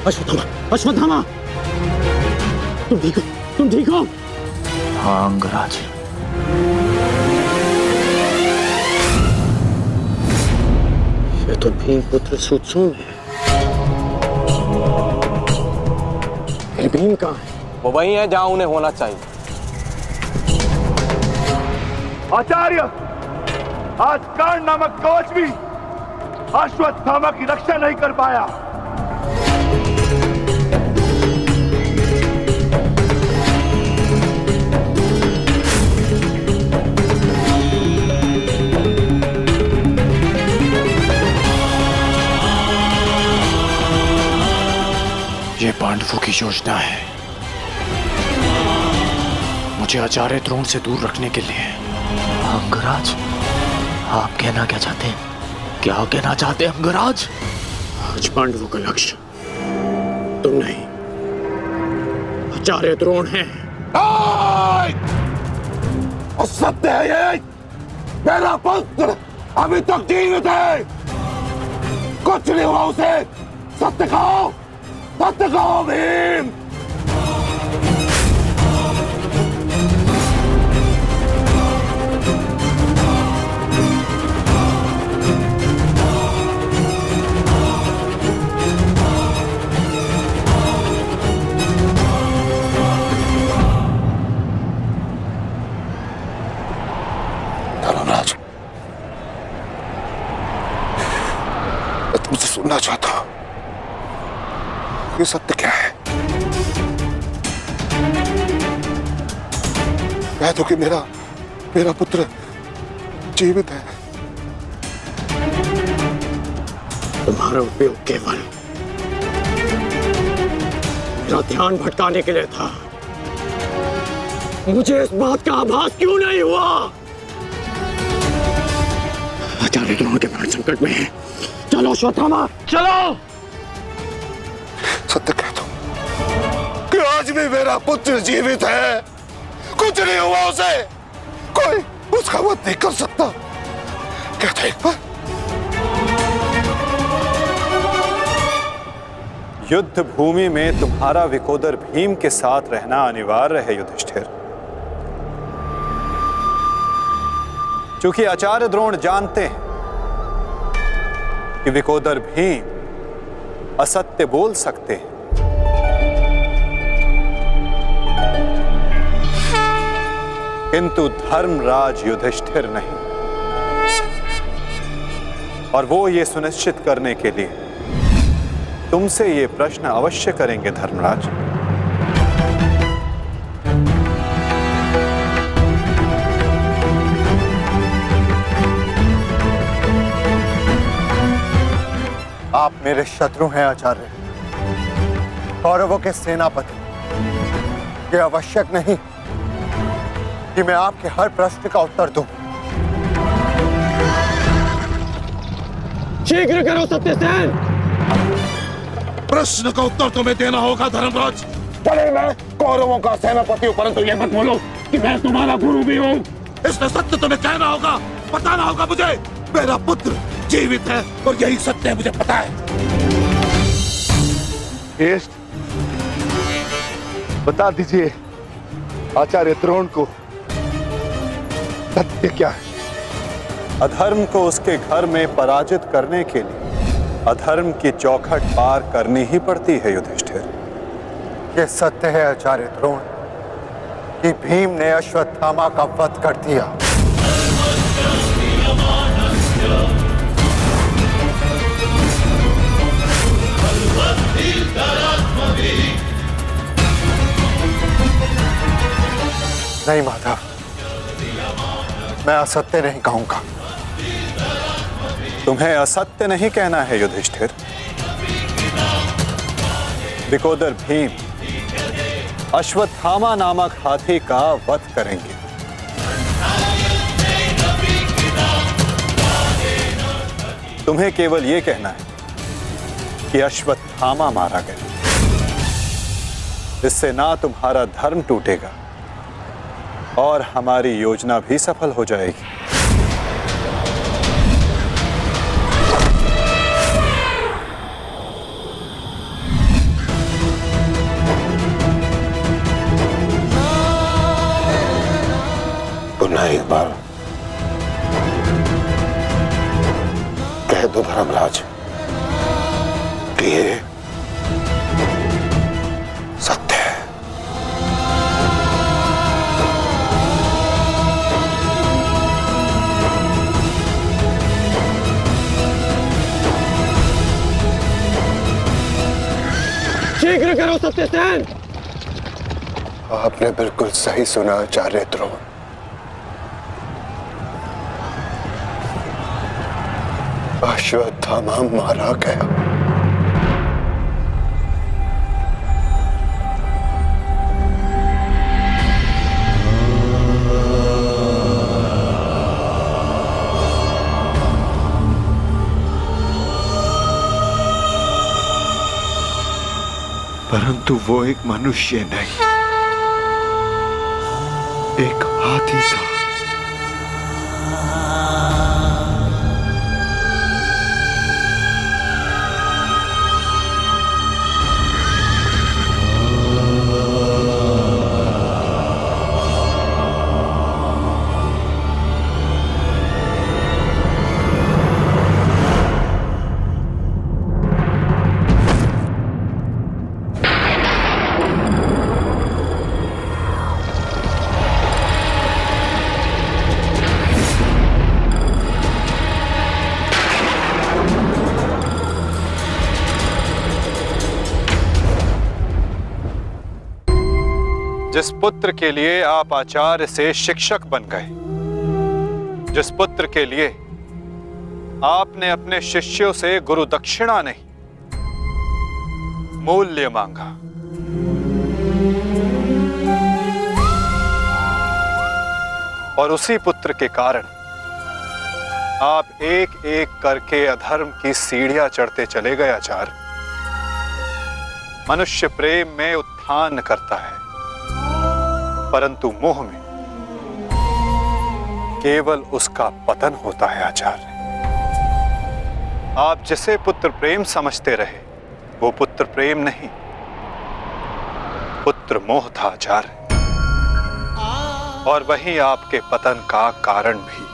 अश्वत्थामा, अश्वत्थामा, तुम ठीक हो? तुम ठीक हो? हाँ अंगराज। ये तो भीम पुत्र सुत्सुन है। फिर भीम कहाँ है? वो वही है जहां उन्हें होना चाहिए। आचार्य, आज कर्ण नामक कवच भी अश्वत्थामा की रक्षा नहीं कर पाया। ये पांडवों की योजना है, मुझे आचार्य द्रोण से दूर रखने के लिए। अंगराज, आप कहना क्या चाहते हैं? क्या कहना चाहते हैं अंगराज? आज पांडवों का लक्ष्य तुम नहीं, आचार्य द्रोण है। सत्य है ये, मेरा पुत्र अभी तक जीवित है, कुछ नहीं हुआ उसे। सत्य कहो, सत्य कहो भीम। धर्मराज, मैं तुमसे सुनना चाहता हूं, ये सत्य क्या है? कह दो कि मेरा पुत्र जीवित है। तुम्हारा उपयोग केवल मेरा ध्यान भटकाने के लिए था। मुझे इस बात का आभास क्यों नहीं हुआ? आचार्य द्रोण के प्राण संकट में है। चलो अश्वत्थामा, चलो। सत्य कह दो कि आज भी मेरा पुत्र जीवित है, कुछ नहीं हुआ उसे, कोई उसका वध नहीं कर सकता। कह दो एक बार। युद्ध भूमि में तुम्हारा विकोदर भीम के साथ रहना अनिवार्य है युधिष्ठिर, क्योंकि आचार्य द्रोण जानते हैं कि विकोदर भीम असत्य बोल सकते हैं, किंतु धर्मराज युधिष्ठिर नहीं। और वो ये सुनिश्चित करने के लिए तुमसे ये प्रश्न अवश्य करेंगे धर्मराज। आप मेरे शत्रु हैं आचार्य, कौरवों के सेनापति। ये आवश्यक नहीं कि मैं आपके हर प्रश्न का उत्तर दूं। शीघ्र करो सत्यसेन। प्रश्न का उत्तर तुम्हें देना होगा धर्मराज। भले मैं कौरवों का सेनापति हूं, परंतु ये मत बोलो कि मैं तुम्हारा गुरु भी हूं। इसलिए सत्य तुम्हें कहना होगा, बताना होगा मुझे। मेरा पुत्र जीवित है और यही सत्य है, मुझे पता है। बता दीजिए आचार्य द्रोण को सत्य क्या है? अधर्म को उसके घर में पराजित करने के लिए अधर्म की चौखट पार करनी ही पड़ती है युधिष्ठिर। ये सत्य है आचार्य द्रोण कि भीम ने अश्वत्थामा का वध कर दिया। नहीं माधव, मैं असत्य नहीं कहूंगा। तुम्हें असत्य नहीं कहना है युधिष्ठिर। विकोदर भीम अश्वत्थामा नामक हाथी का वध करेंगे। तुम्हें केवल यह कहना है कि अश्वत्थामा मारा गया। इससे ना तुम्हारा धर्म टूटेगा और हमारी योजना भी सफल हो जाएगी। पुनः एक बार कह दो धर्मराज कि ये सत्य है। शीघ्र करो सत्यसेन। आपने बिल्कुल सही सुना आचार्य द्रोण। अश्वत्थामा मारा गया। परंतु वो एक मनुष्य नहीं, एक हाथी था। जिस पुत्र के लिए आप आचार्य से शिक्षक बन गए, जिस पुत्र के लिए आपने अपने शिष्यों से गुरु दक्षिणा नहीं मूल्य मांगा, और उसी पुत्र के कारण आप एक एक करके अधर्म की सीढ़ियां चढ़ते चले गए आचार्य। मनुष्य प्रेम में उत्थान करता है, परंतु मोह में केवल उसका पतन होता है आचार्य। आप जिसे पुत्र प्रेम समझते रहे वो पुत्र प्रेम नहीं, पुत्र मोह था आचार्य, और वही आपके पतन का कारण भी।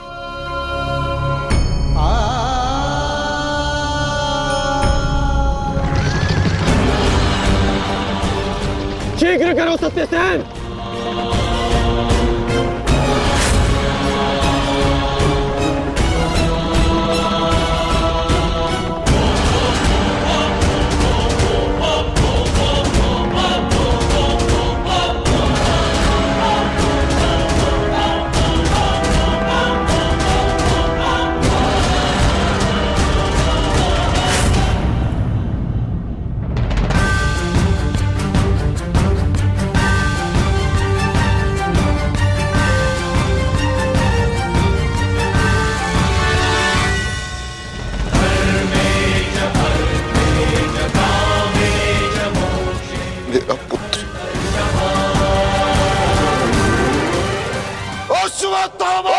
शीघ्र करो सत्यसेन। मेरा पुत्र अश्वत्थामा!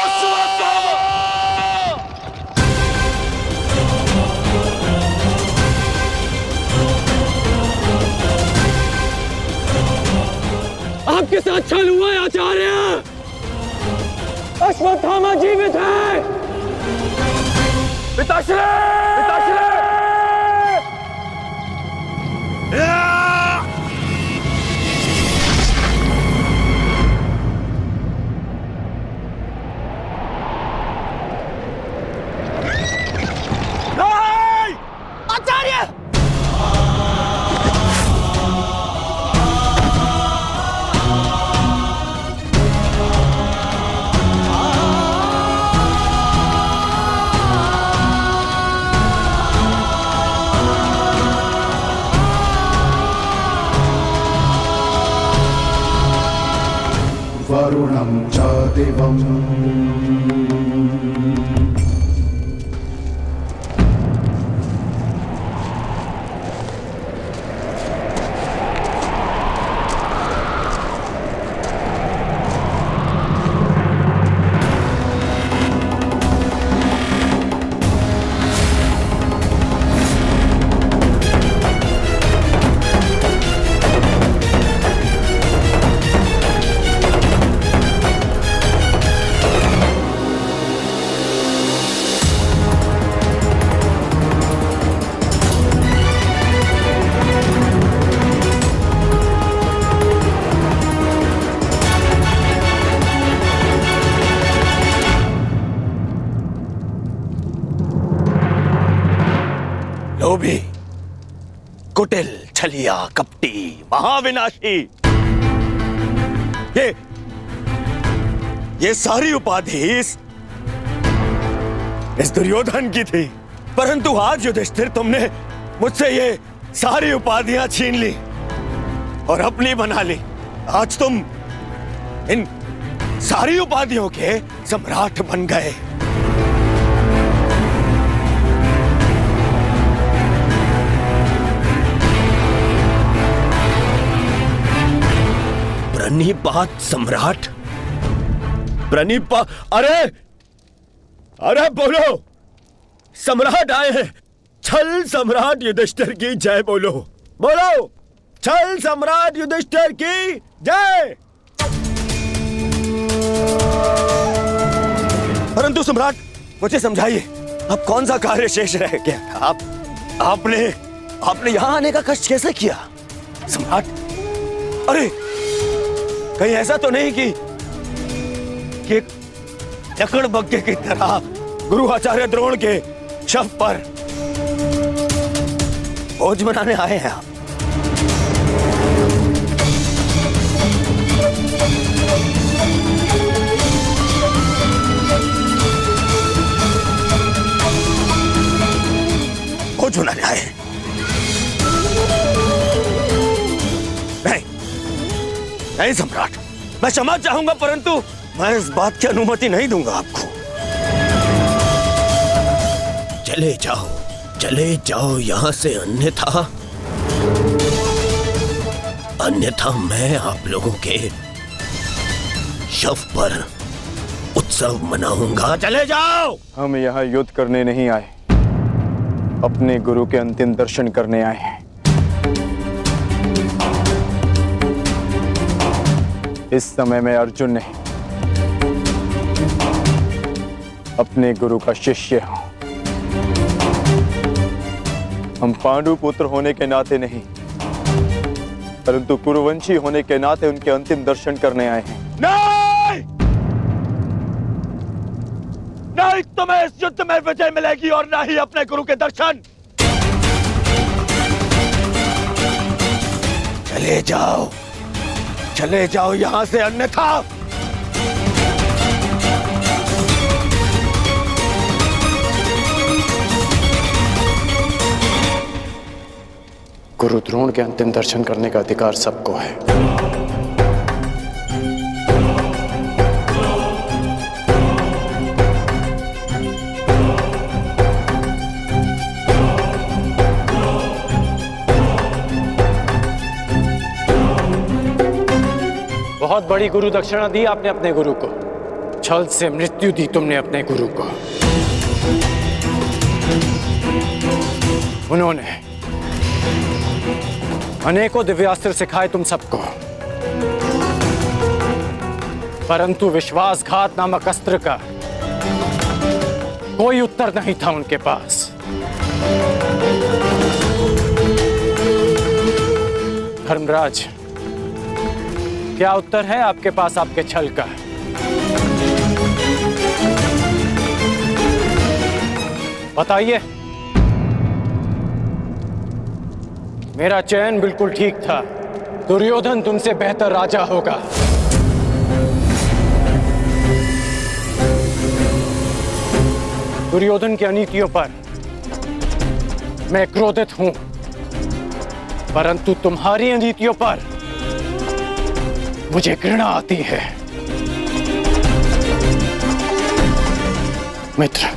आपके साथ छल हुआ है आचार्य। अश्वत्थामा जीवित है। पिताश्री! पिताश्री! आचार्य! वरुणं च दिवम् लोभी, कुटिल, छलिया, कपटी, महाविनाशी, ये सारी उपाधि इस दुर्योधन की थी। परंतु आज युधिष्ठिर तुमने मुझसे ये सारी उपाधियां छीन ली और अपनी बना ली। आज तुम इन सारी उपाधियों के सम्राट बन गए। प्रणिपात सम्राट, प्रणिपात, अरे बोलो, सम्राट आए हैं। छल सम्राट युधिष्ठिर की जय बोलो, बोलो, छल सम्राट युधिष्ठिर की जय। परंतु सम्राट, मुझे समझाइए, अब कौन सा कार्य शेष रह गया था? आपने यहां आने का कष्ट कैसे किया सम्राट? अरे कहीं ऐसा तो नहीं कि लकड़बग्घे की तरह गुरु आचार्य द्रोण के शव पर भोज बनाने आए हैं आप? भोज बनाने आए हैं? नहीं सम्राट, मैं क्षमा चाहूंगा, परंतु मैं इस बात की अनुमति नहीं दूंगा आपको। चले जाओ यहां से, अन्यथा मैं आप लोगों के शव पर उत्सव मनाऊंगा। चले जाओ। हम यहाँ युद्ध करने नहीं आए, अपने गुरु के अंतिम दर्शन करने आए हैं। इस समय मैं अर्जुन नहीं, अपने गुरु का शिष्य हूं। हम पांडु पुत्र होने के नाते नहीं, परंतु कुरुवंशी होने के नाते उनके अंतिम दर्शन करने आए हैं। नहीं तुम्हें इस युद्ध में विजय मिलेगी और ना ही अपने गुरु के दर्शन। चले जाओ यहां से, अन्यथा गुरु द्रोण के अंतिम दर्शन करने का अधिकार सबको है। बहुत बड़ी गुरु दक्षिणा दी आपने अपने गुरु को, छल से मृत्यु दी तुमने अपने गुरु को। उन्होंने अनेकों दिव्यास्त्र सिखाए तुम सबको, परंतु विश्वासघात नामक अस्त्र का कोई उत्तर नहीं था उनके पास। धर्मराज, क्या उत्तर है आपके पास आपके छल का? बताइए। मेरा चयन बिल्कुल ठीक था, दुर्योधन तुमसे बेहतर राजा होगा। दुर्योधन की अनीतियों पर मैं क्रोधित हूं, परंतु तुम्हारी अनीतियों पर मुझे घृणा आती है। मित्र,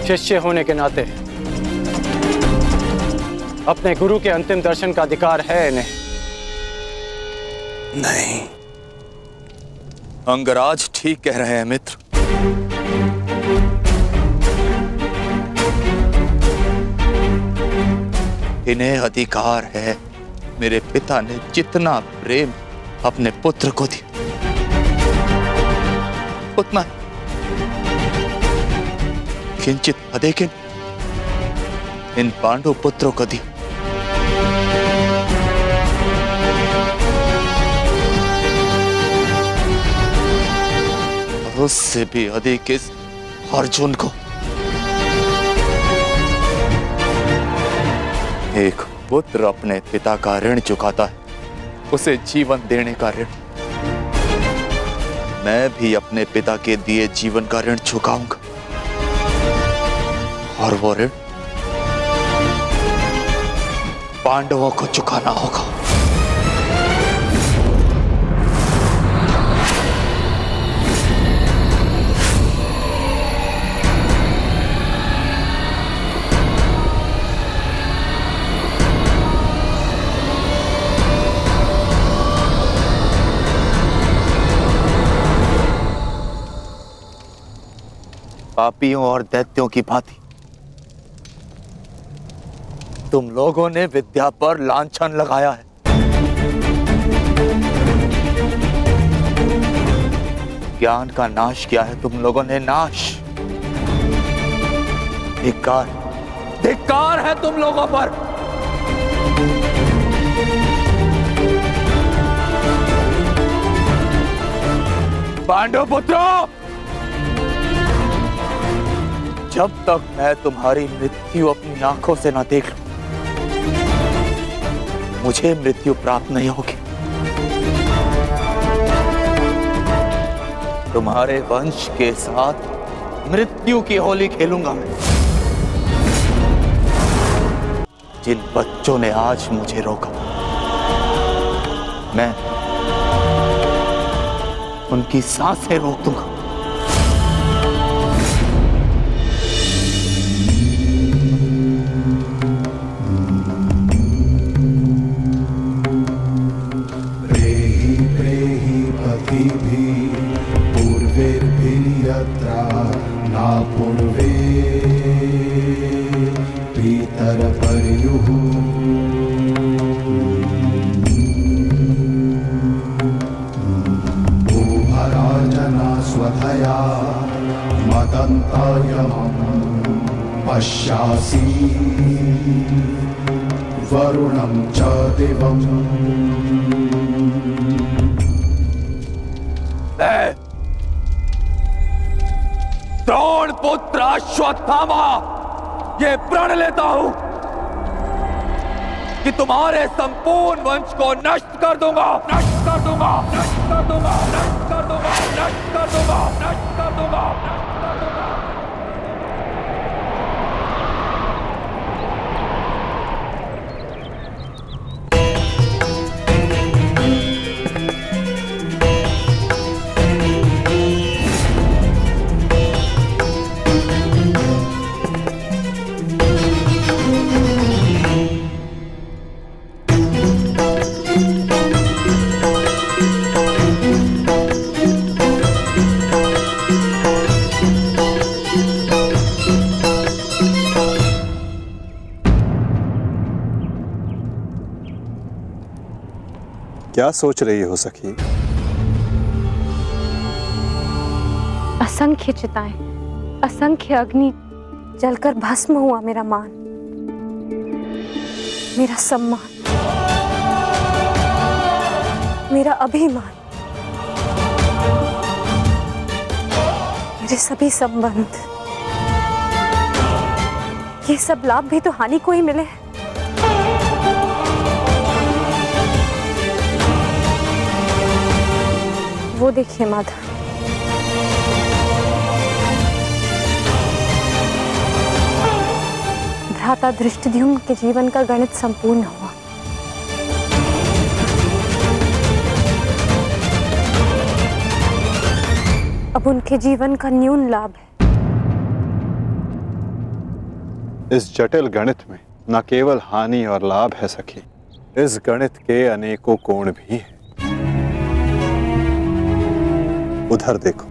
शिष्य होने के नाते अपने गुरु के अंतिम दर्शन का अधिकार है इन्हें। नहीं, अंगराज ठीक कह रहे हैं मित्र। इन्हें अधिकार है। मेरे पिता ने जितना प्रेम अपने पुत्र को दिया, उतना किंचित अधिक इन पांडु पुत्रों को दिया। उससे भी अधिक इस अर्जुन को। एक पुत्र अपने पिता का ऋण चुकाता है, उसे जीवन देने का ऋण। मैं भी अपने पिता के दिए जीवन का ऋण चुकाऊंगा, और वो ऋण पांडवों को चुकाना होगा। पापियों और दैत्यों की भांति तुम लोगों ने विद्या पर लांछन लगाया है। ज्ञान का नाश किया है तुम लोगों ने, नाश। धिक्कार, धिक्कार है तुम लोगों पर। पांडव पुत्रों, जब तक मैं तुम्हारी मृत्यु अपनी आंखों से ना देख लूं, मुझे मृत्यु प्राप्त नहीं होगी। तुम्हारे वंश के साथ मृत्यु की होली खेलूंगा मैं। जिन बच्चों ने आज मुझे रोका, मैं उनकी सांसें रोक दूंगा। पश्यासि वरुणं च दिवम्। द्रोण पुत्र अश्वत्थामा, ये प्रण लेता हूं कि तुम्हारे संपूर्ण वंश को नष्ट कर दूंगा, नष्ट कर दूंगा, नष्ट कर दूंगा, नष्ट कर दूंगा, नष्ट कर दूंगा, नष्ट कर दूंगा, नष्ट कर दूंगा। क्या सोच रही हो सखी? असंख्य चिताएं, असंख्य अग्नि जलकर भस्म हुआ मेरा मान, मेरा सम्मान, मेरा अभिमान, मेरे सभी संबंध, ये सब लाभ भी तो हानि को ही मिले हैं। वो देखिए माधव, भ्राता धृष्टद्युम्न के जीवन का गणित संपूर्ण हुआ। अब उनके जीवन का न्यून लाभ है। इस जटिल गणित में न केवल हानि और लाभ है सखी, इस गणित के अनेकों कोण भी हैं। उधर देखो,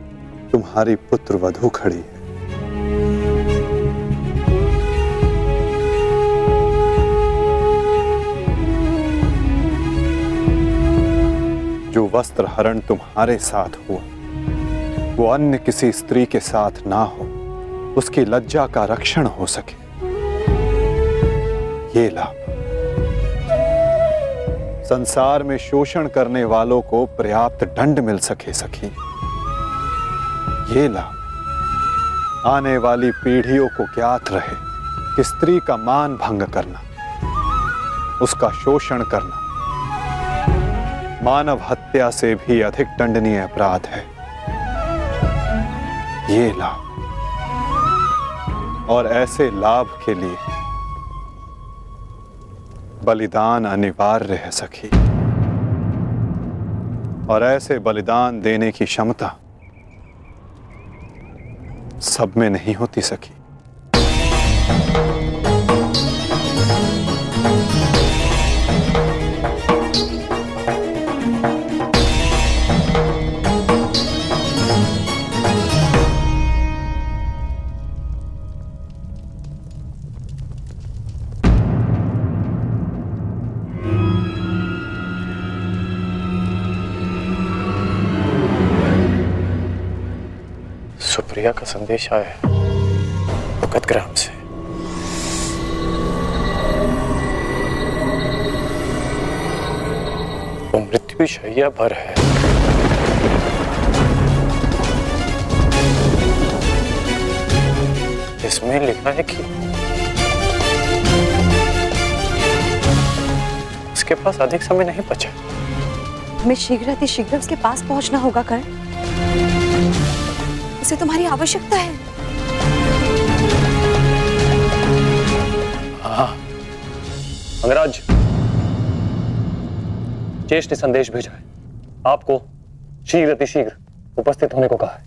तुम्हारी पुत्र वधू खड़ी है। जो वस्त्र हरण तुम्हारे साथ हुआ वो अन्य किसी स्त्री के साथ ना हो, उसकी लज्जा का रक्षण हो सके, ये लाभ। संसार में शोषण करने वालों को पर्याप्त दंड मिल सके सखी, ये लाभ। आने वाली पीढ़ियों को ज्ञात रहे कि स्त्री का मान भंग करना, उसका शोषण करना मानव हत्या से भी अधिक दंडनीय अपराध है, ये लाभ। और ऐसे लाभ के लिए बलिदान अनिवार्य है सखी, और ऐसे बलिदान देने की क्षमता सब में नहीं होती सखी। सुप्रिया का संदेश आया है भगत ग्राम से। वो मृत्यु शैया पर है। इसमें लिखा है कि उसके पास अधिक समय नहीं बचा। हमें शीघ्र उसके पास पहुंचना होगा कर्ण। उसे तुम्हारी आवश्यकता है। हाँ, अंगराज, ज्येष्ठ ने संदेश भेजा है, आपको शीघ्र उपस्थित होने को कहा है।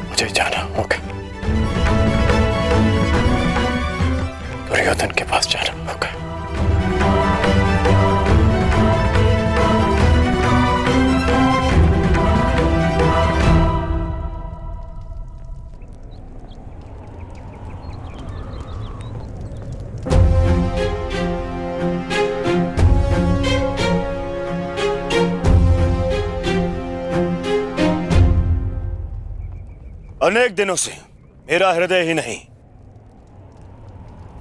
मुझे जाना होगा, दुर्योधन के पास जाना होगा। अनेक दिनों से मेरा हृदय ही नहीं,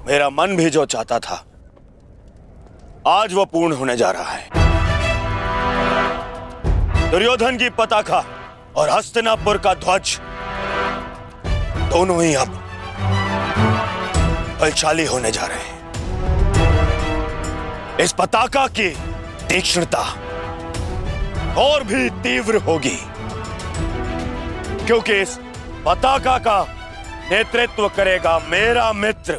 मेरा मन भी जो चाहता था, आज वो पूर्ण होने जा रहा है। दुर्योधन की पताका और हस्तिनापुर का ध्वज दोनों ही अब बलशाली होने जा रहे हैं। इस पताका की तीक्ष्णता और भी तीव्र होगी, क्योंकि इस पताका का नेतृत्व करेगा मेरा मित्र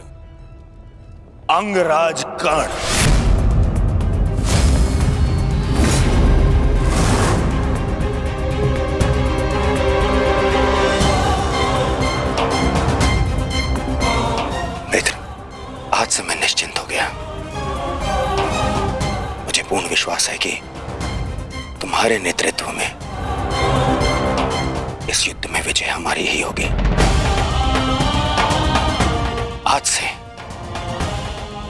अंगराज कर्ण। मित्र, आज से मैं निश्चिंत हो गया। मुझे पूर्ण विश्वास है कि तुम्हारे नेतृत्व में इस युद्ध में विजय हमारी ही होगी। आज से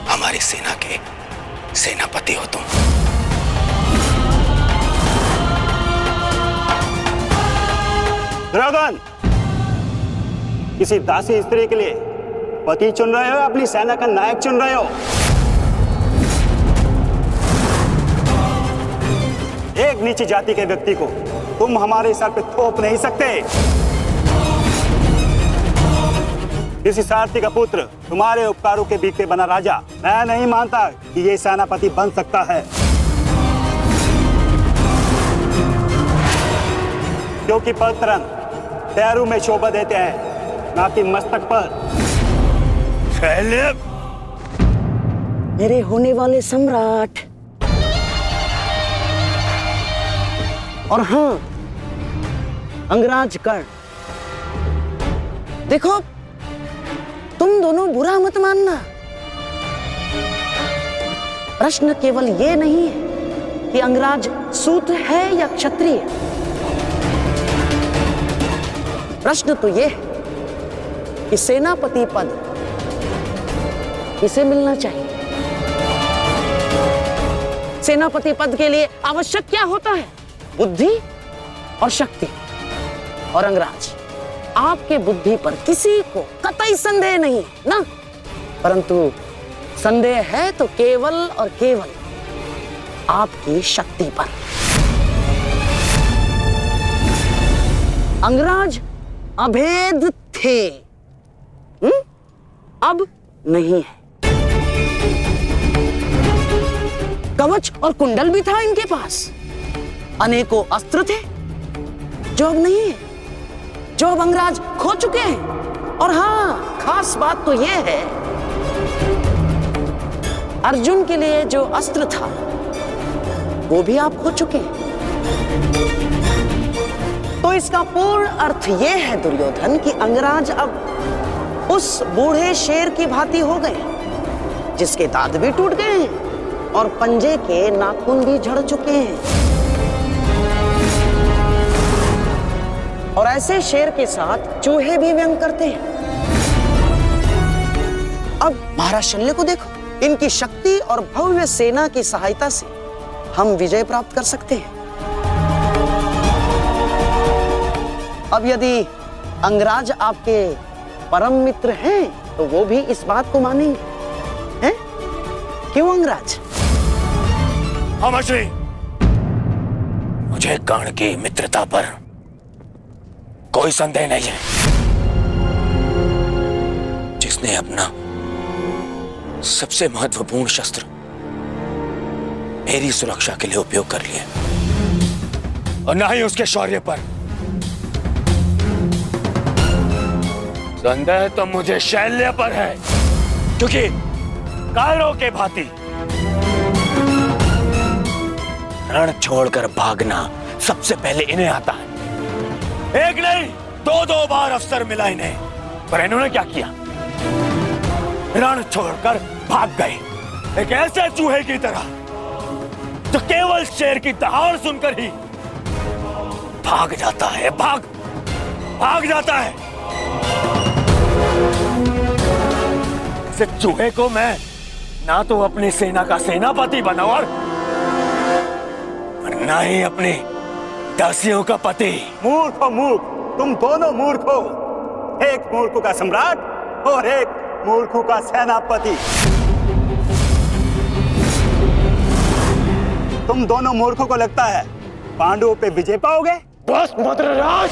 हमारी सेना के सेनापति हो तुम। दुर्योधन, किसी दासी स्त्री के लिए पति चुन रहे हो, अपनी सेना का नायक चुन रहे हो? एक नीची जाति के व्यक्ति को तुम हमारे सर पे थोप नहीं सकते। किसी सारथी का पुत्र तुम्हारे उपकारों के बीच पे बना राजा मैं नहीं मानता कि ये सेनापति बन सकता है, क्योंकि पलतरन पैरों में शोभा देते हैं, ना कि मस्तक पर। शैल्य, मेरे होने वाले सम्राट। और हाँ, अंगराज कर्ण, देखो तुम दोनों बुरा मत मानना। प्रश्न केवल ये नहीं है कि अंगराज शूद्र है या क्षत्रिय। प्रश्न तो ये है कि सेनापति पद किसे मिलना चाहिए। सेनापति पद के लिए आवश्यक क्या होता है? बुद्धि और शक्ति। और अंगराज, आपके बुद्धि पर किसी को कतई संदेह नहीं है ना, परंतु संदेह है तो केवल और केवल आपकी शक्ति पर। अंगराज अभेद थे, अब नहीं है। कवच और कुंडल भी था इनके पास, अनेकों अस्त्र थे जो अब नहीं है, जो अब अंगराज खो चुके हैं। और हाँ, खास बात तो यह है, अर्जुन के लिए जो अस्त्र था वो भी आप खो चुके हैं। तो इसका पूर्ण अर्थ यह है दुर्योधन कि अंगराज अब उस बूढ़े शेर की भांति हो गए जिसके दांत भी टूट गए हैं और पंजे के नाखून भी झड़ चुके हैं। और ऐसे शेर के साथ चूहे भी व्यंग करते हैं। अब महाराज शल्य को देखो, इनकी शक्ति और भव्य सेना की सहायता से हम विजय प्राप्त कर सकते हैं। अब यदि अंगराज आपके परम मित्र हैं तो वो भी इस बात को मानेंगे, हैं? क्यों अंगराज? हाँ श्री, मुझे कर्ण की मित्रता पर कोई संदेह नहीं है। जिसने अपना सबसे महत्वपूर्ण शस्त्र मेरी सुरक्षा के लिए उपयोग कर लिया, और ना ही उसके शौर्य पर। संदेह तो मुझे शैल्य पर है, क्योंकि कालों के भांति रण छोड़कर भागना सबसे पहले इन्हें आता है। एक नहीं, दो बार अवसर मिला इन्हें, पर इन्होंने क्या किया? रण छोड़कर भाग गए, एक ऐसे चूहे की तरह जो केवल शेर की दहाड़ सुनकर ही भाग जाता है, भाग जाता है। इस चूहे को मैं ना तो अपनी सेना का सेनापति बनाऊं और ना ही अपनी दासियों का पति। मूर्ख हो मूर्ख, तुम दोनों मूर्ख हो। एक मूर्ख का सम्राट और एक मूर्ख का सेनापति। तुम दोनों मूर्खों को लगता है पांडवों पे विजय पाओगे? बस मद्रराज,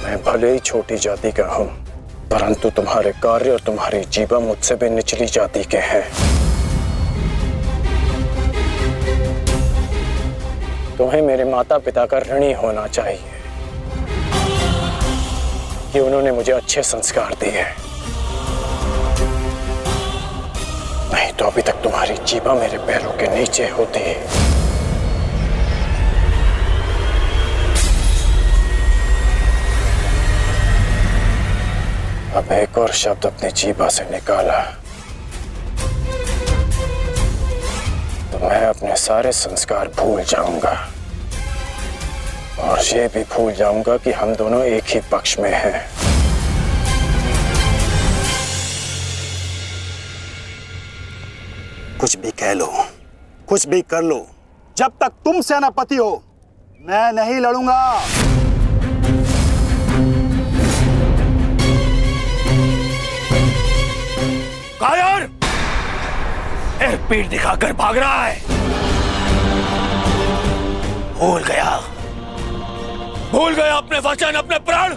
मैं भले ही छोटी जाति का हूं, परंतु तुम्हारे कार्य और तुम्हारी जीवा मुझसे भी निचली जाति के हैं। तुम्हें मेरे माता पिता का ऋणी होना चाहिए कि उन्होंने मुझे अच्छे संस्कार दिए, नहीं तो अभी तक तुम्हारी जीवा मेरे पैरों के नीचे होती। अब एक और शब्द अपनी जीभा से निकाला तो मैं अपने सारे संस्कार भूल जाऊंगा, और ये भी भूल जाऊंगा कि हम दोनों एक ही पक्ष में हैं। कुछ भी कह लो, कुछ भी कर लो, जब तक तुम सेनापति हो मैं नहीं लड़ूंगा। कायर, फिर पीठ दिखाकर भाग रहा है। भूल गया अपने वचन, अपने प्राण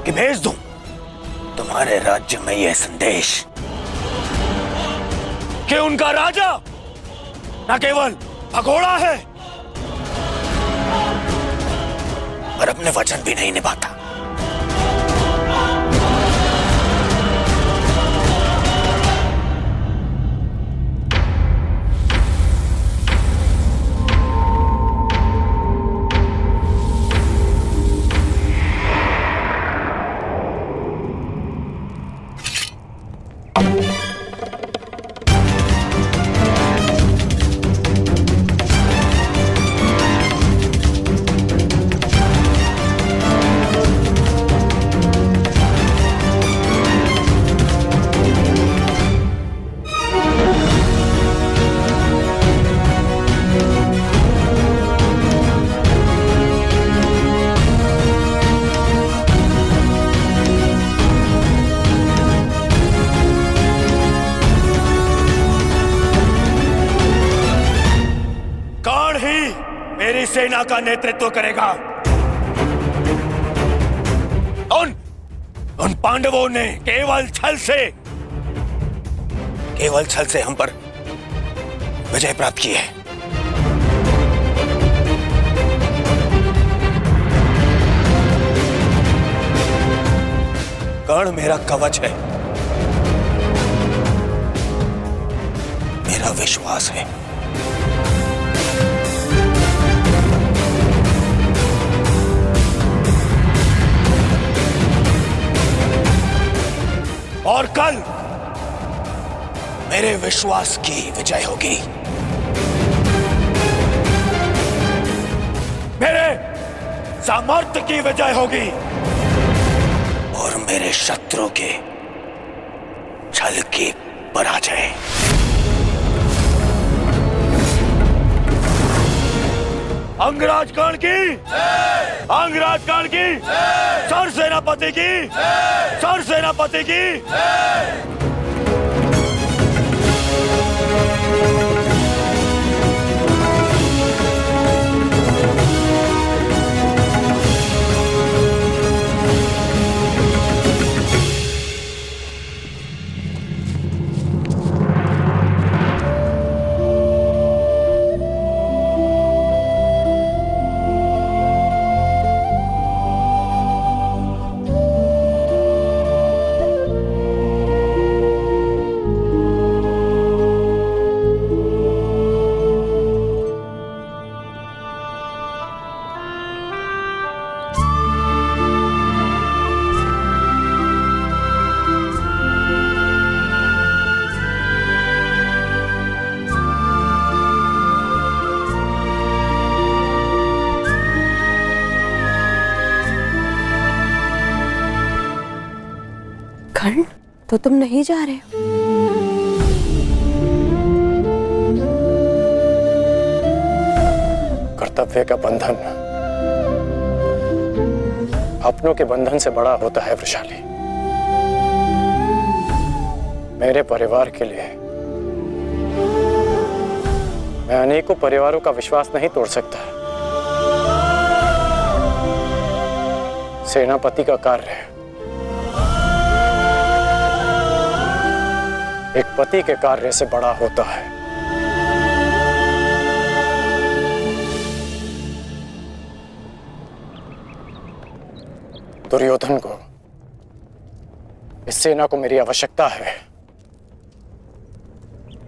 कि भेज दूं तुम्हारे राज्य में यह संदेश कि उनका राजा न केवल भगोड़ा है पर अपने वचन भी नहीं निभाता। मेरी सेना का नेतृत्व करेगा। उन पांडवों ने केवल छल से हम पर विजय प्राप्त की है। कर्ण मेरा कवच है, मेरा विश्वास है। और कल मेरे विश्वास की विजय होगी। मेरे सामर्थ्य की विजय होगी और मेरे शत्रु के छल की पराजय। अंगराज कर्ण की, अंगराज कर्ण की, सर सेनापति की, सर सेनापति की। कर्ण, तो तुम नहीं जा रहे हो? कर्तव्य का बंधन अपनों के बंधन से बड़ा होता है वृषाली। मेरे परिवार के लिए मैं अनेकों परिवारों का विश्वास नहीं तोड़ सकता। सेनापति का कार्य एक पति के कार्य से बड़ा होता है। दुर्योधन को, इस सेना को मेरी आवश्यकता है।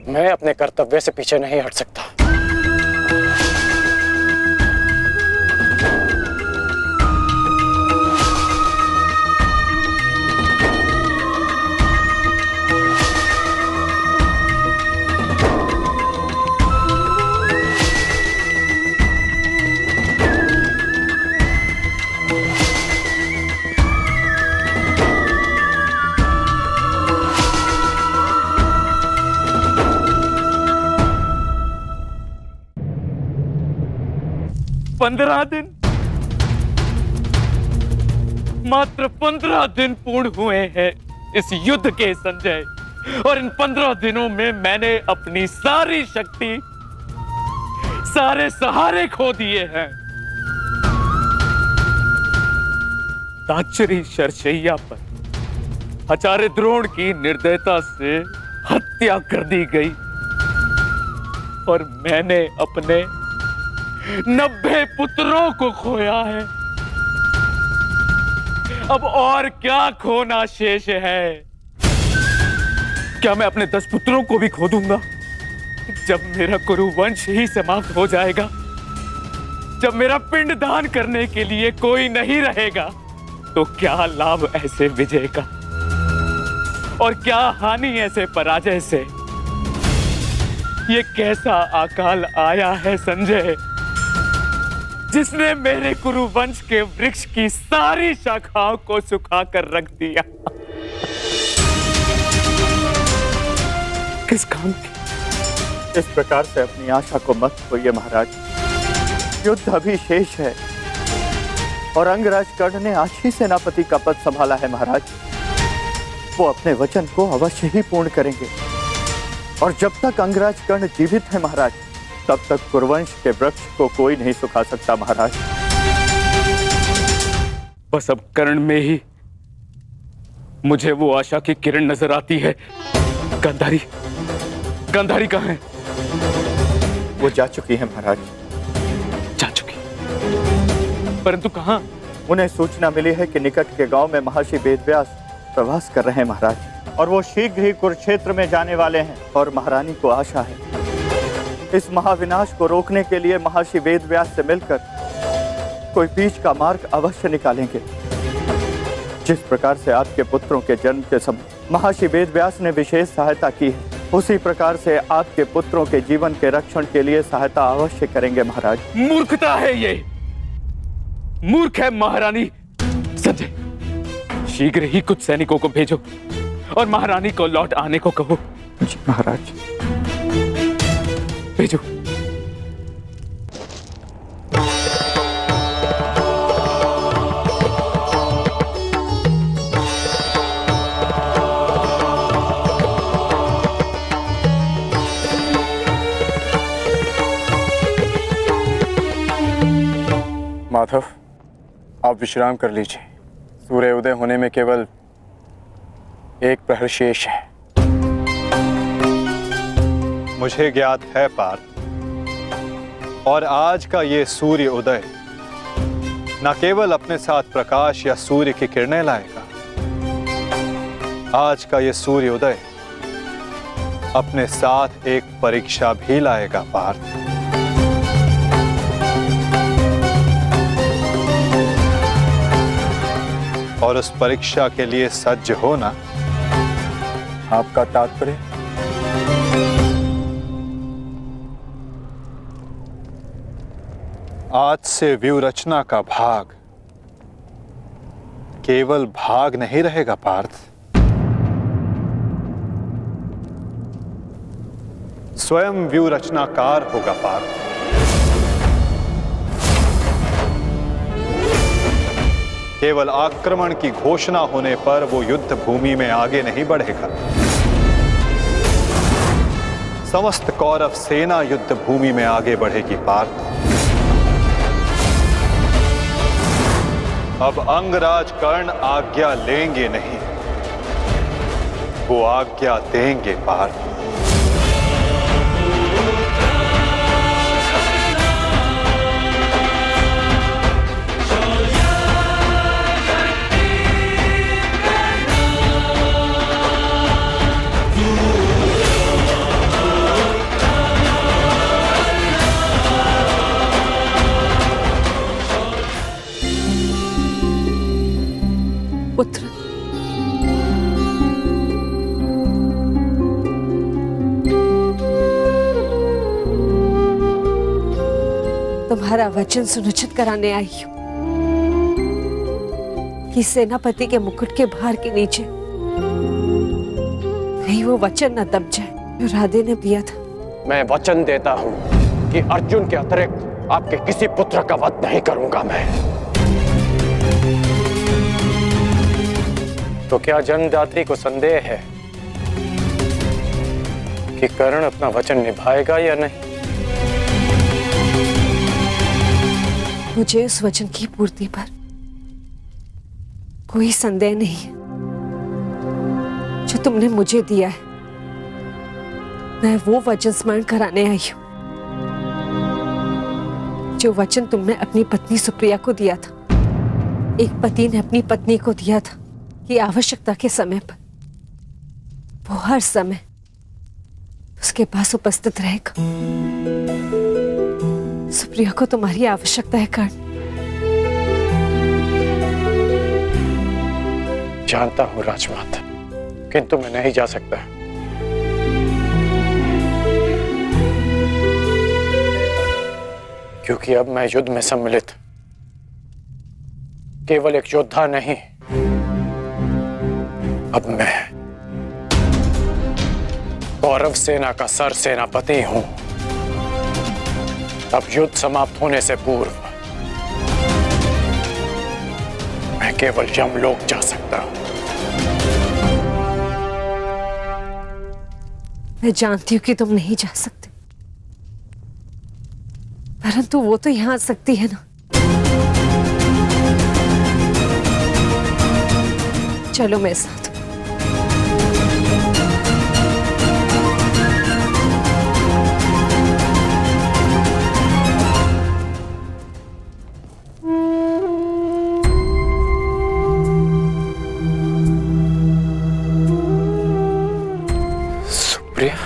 मैं अपने कर्तव्य से पीछे नहीं हट सकता। मात्र 15 दिन पूर्ण हुए हैं इस युद्ध के संजय, और इन 15 दिनों में मैंने अपनी सारी शक्ति, सारे सहारे खो दिए हैं। ताचरी शरशैया पर आचार्य द्रोण की निर्दयता से हत्या कर दी गई। और मैंने अपने 90 पुत्रों को खोया है। अब और क्या खोना शेष है? क्या मैं अपने 10 पुत्रों को भी खो दूंगा? जब मेरा कुरुवंश ही समाप्त हो जाएगा, जब मेरा पिंड दान करने के लिए कोई नहीं रहेगा, तो क्या लाभ ऐसे विजय का और क्या हानि ऐसे पराजय से? ये कैसा अकाल आया है संजय, जिसने मेरे कुरुवंश के वृक्ष की सारी शाखाओं को सुखा कर रख दिया। किस काम की? इस प्रकार से अपनी आशा को मत खोइए महाराज। युद्ध अभी शेष है और अंगराज कर्ण ने आज ही सेनापति का पद संभाला है महाराज। वो अपने वचन को अवश्य ही पूर्ण करेंगे और जब तक अंगराज कर्ण जीवित है महाराज, तब तक कुरुवंश के वृक्ष को कोई नहीं सुखा सकता महाराज। बस अब कर्ण में ही मुझे वो आशा की किरण नजर आती है। गांधारी, गांधारी कहाँ है? वो जा चुकी है महाराज। जा चुकी? परंतु कहाँ? उन्हें सूचना मिली है कि निकट के गांव में महर्षि वेदव्यास प्रवास कर रहे हैं महाराज, और वो शीघ्र ही कुरुक्षेत्र में जाने वाले हैं। और महारानी को आशा है इस महाविनाश को रोकने के लिए महर्षि वेदव्यास से मिलकर कोई बीच का मार्ग अवश्य निकालेंगे। जिस प्रकार से आपके पुत्रों के जन्म के समय महर्षि वेदव्यास ने विशेष सहायता की है, उसी प्रकार से आपके पुत्रों के जीवन के रक्षण के लिए सहायता अवश्य करेंगे महाराज। मूर्खता है ये, मूर्ख है महारानी। संजय, शीघ्र ही कुछ सैनिकों को भेजो और महारानी को लौट आने को कहो। जी महाराज। भेजो। माधव, आप विश्राम कर लीजिए। सूर्य उदय होने में केवल एक प्रहर शेष है। मुझे ज्ञात है पार्थ, और आज का ये सूर्य उदय न केवल अपने साथ प्रकाश या सूर्य की किरणें लाएगा, आज का ये सूर्य उदय अपने साथ एक परीक्षा भी लाएगा पार्थ। और उस परीक्षा के लिए सज्ज होना। आपका तात्पर्य? आज से व्यूहरचना का भाग केवल भाग नहीं रहेगा पार्थ, स्वयं व्यूहरचनाकार होगा पार्थ। केवल आक्रमण की घोषणा होने पर वो युद्ध भूमि में आगे नहीं बढ़ेगा। समस्त कौरव सेना युद्ध भूमि में आगे बढ़ेगी पार्थ। अब अंगराज कर्ण आज्ञा लेंगे नहीं, वो आज्ञा देंगे पार्थ। पुत्र, तुम्हारा वचन सुनिश्चित कराने आई हूं कि सेनापति के मुकुट के भार के नीचे कहीं वो वचन न दब जाए जो राधे ने दिया था। मैं वचन देता हूं कि अर्जुन के अतिरिक्त आपके किसी पुत्र का वध नहीं करूंगा मैं। तो क्या जन्मदात्री को संदेह है कि कर्ण अपना वचन निभाएगा या नहीं? मुझे उस वचन की पूर्ति पर कोई संदेह नहीं है जो तुमने मुझे दिया है। मैं वो वचन स्मरण कराने आई हूं। जो वचन तुमने अपनी पत्नी सुप्रिया को दिया था, एक पति ने अपनी पत्नी को दिया था कि आवश्यकता के समय पर वो हर समय उसके पास उपस्थित रहेगा। सुप्रिया को तुम्हारी आवश्यकता है कर्ण। जानता हूं राजमाता, किंतु मैं नहीं जा सकता। क्योंकि अब मैं युद्ध में सम्मिलित केवल एक योद्धा नहीं, अब मैं कौरव सेना का सर सेनापति हूं। अब युद्ध समाप्त होने से पूर्व मैं केवल यमलोक जा सकता हूं। मैं जानती हूं कि तुम नहीं जा सकते, परंतु वो तो यहां आ सकती है ना। चलो मेरे साथ। सुप्रिया,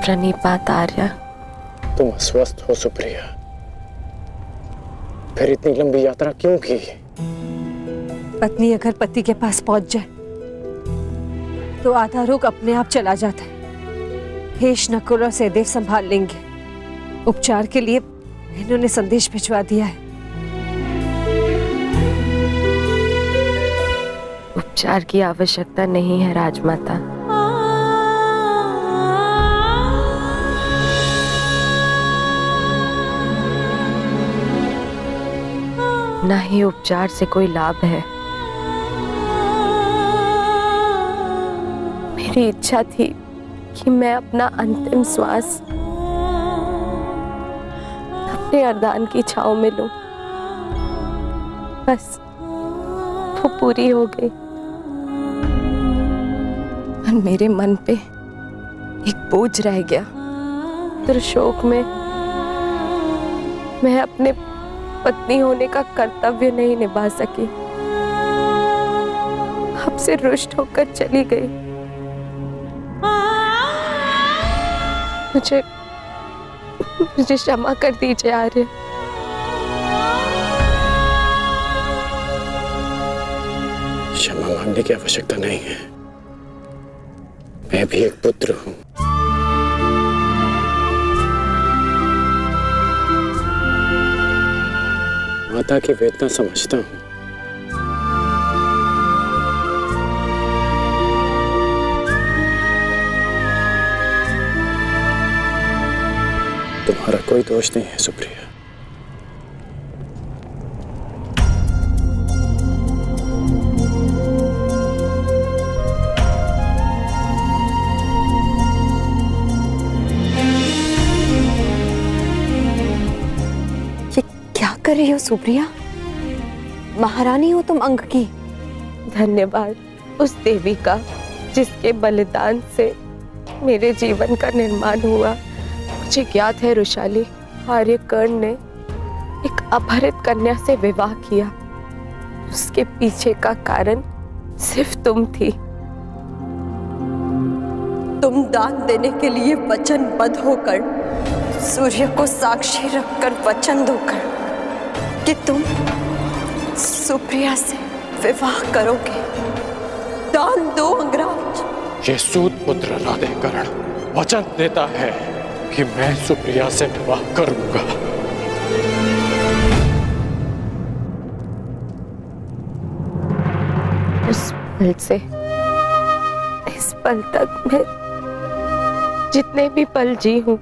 प्रणिपात आर्या। तुम अस्वस्थ हो सुप्रिया, फिर इतनी लंबी यात्रा क्यों की? पत्नी अगर पति के पास पहुंच जाए तो आधा रोग अपने आप चला जाता है। हेश, नकुल और सहदेव संभाल लेंगे। उपचार के लिए इन्होंने संदेश भिजवा दिया है। उपचार की आवश्यकता नहीं है राजमाता। ना ही उपचार से कोई लाभ है। मेरी इच्छा थी कि मैं अपना अंतिम श्वास अपने अरदान की छांव में लूं, बस वो पूरी हो गई। और मेरे मन पे एक बोझ रह गया। दुर्शोक में मैं अपने पत्नी होने का कर्तव्य नहीं निभा सकी, आपसे रुष्ट होकर चली गई। मुझे क्षमा कर दीजिए आर्य। क्षमा मांगने की आवश्यकता नहीं है। मैं भी एक पुत्र हूं। माता की वेदना समझता हूं। तुम्हारा कोई दोष नहीं है सुप्रिया। क्या कर रही हो सुप्रिया? महारानी हो तुम अंग की। धन्यवाद उस देवी का जिसके बलिदान से मेरे जीवन का निर्माण हुआ। मुझे ज्ञात है रुशाली, आर्यकर्ण ने एक अपहरित कन्या से विवाह किया। उसके पीछे का कारण सिर्फ तुम थी। तुम दान देने के लिए वचनबद्ध होकर, सूर्य को साक्षी रखकर वचन दोकर कि तुम सुप्रिया से विवाह करोगे। दान दो अंगराज। ये सूत पुत्र राधेकर्ण वचन देता है कि मैं सुप्रिया से विवाह करूंगा। उस पल से इस पल तक मैं जितने भी पल जी हूं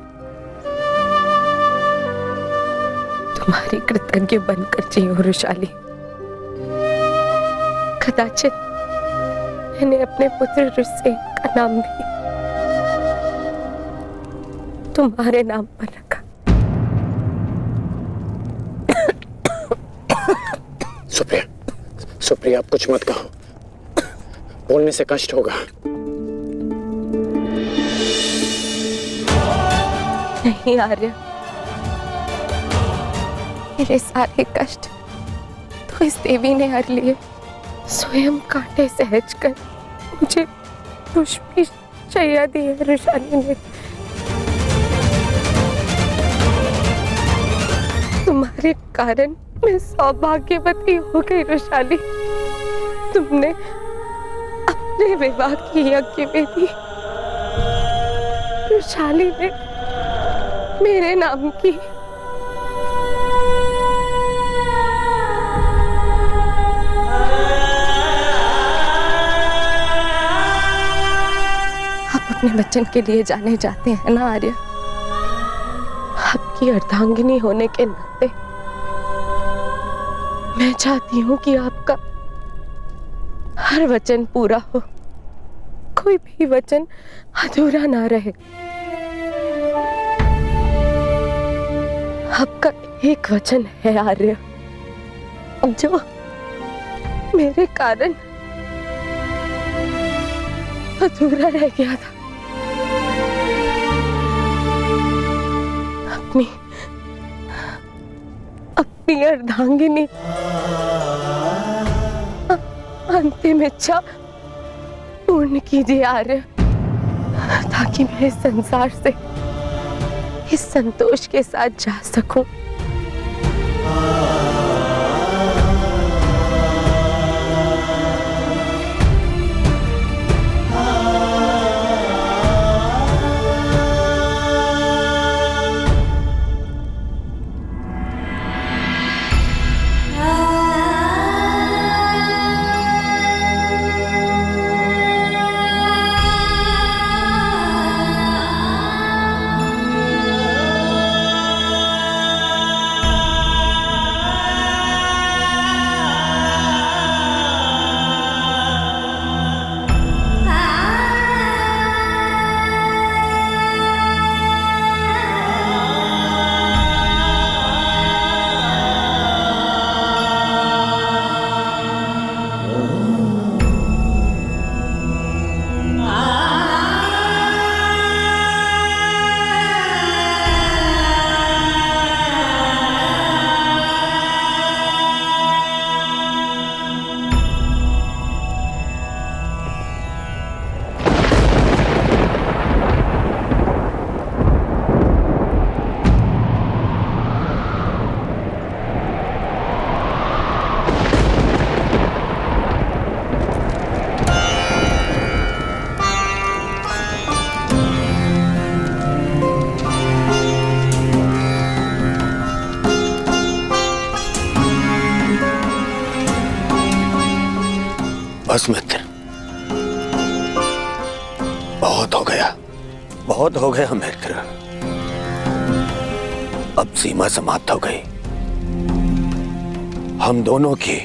तुम्हारी कृतज्ञ बनकर जियो वृषाली। कदाचित मैंने अपने पुत्र ऋषि का नाम भी तुम्हारे नाम पर रखा। सुप्रिया, सुप्रिया, आप कुछ मत कहो, बोलने से कष्ट होगा। नहीं आर्य, मेरे सारे कष्ट तो इस देवी ने हर लिए। स्वयं कांटे सहज कर मुझे पुष्पी शैया दी है वृषाली ने। तुम्हारे कारण मैं सौभाग्यवती हो गई वृषाली। तुमने अपने विवाह की यज्ञ वेदी वृषाली ने मेरे नाम की। अपने वचन के लिए जाने जाते हैं ना आर्य। आपकी अर्धांगिनी होने के नाते मैं चाहती हूं कि आपका हर वचन पूरा हो, कोई भी वचन अधूरा ना रहे। आपका एक वचन है आर्य, जो मेरे कारण अधूरा रह गया था। अपनी अर्धांगिनी अंतिम इच्छा पूर्ण कीजिए आर्य, ताकि मैं इस संसार से इस संतोष के साथ जा सकूं। बस मित्र, बहुत हो गया, बहुत हो गया मित्र। अब सीमा समाप्त हो गई। हम दोनों की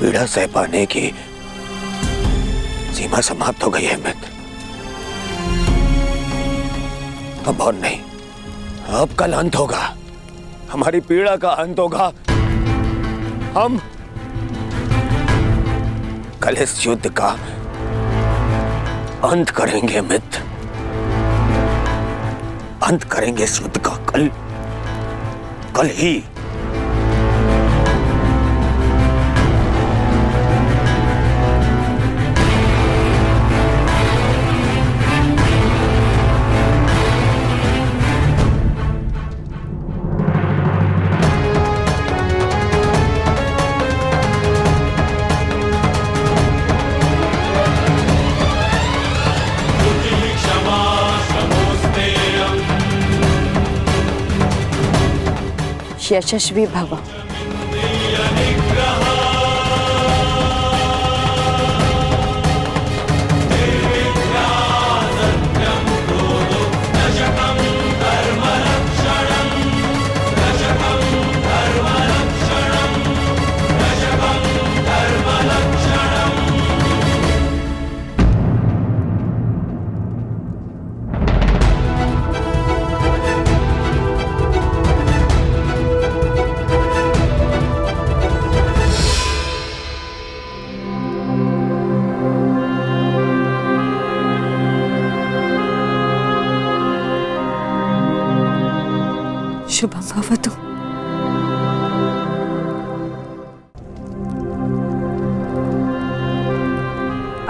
पीड़ा सह पाने की सीमा समाप्त हो गई है मित्र। अब और नहीं, अब कल अंत होगा, हमारी पीड़ा का अंत होगा। हम कल इस युद्ध का अंत करेंगे मित्र, अंत करेंगे इस युद्ध का कल ही। यशस्वी भव।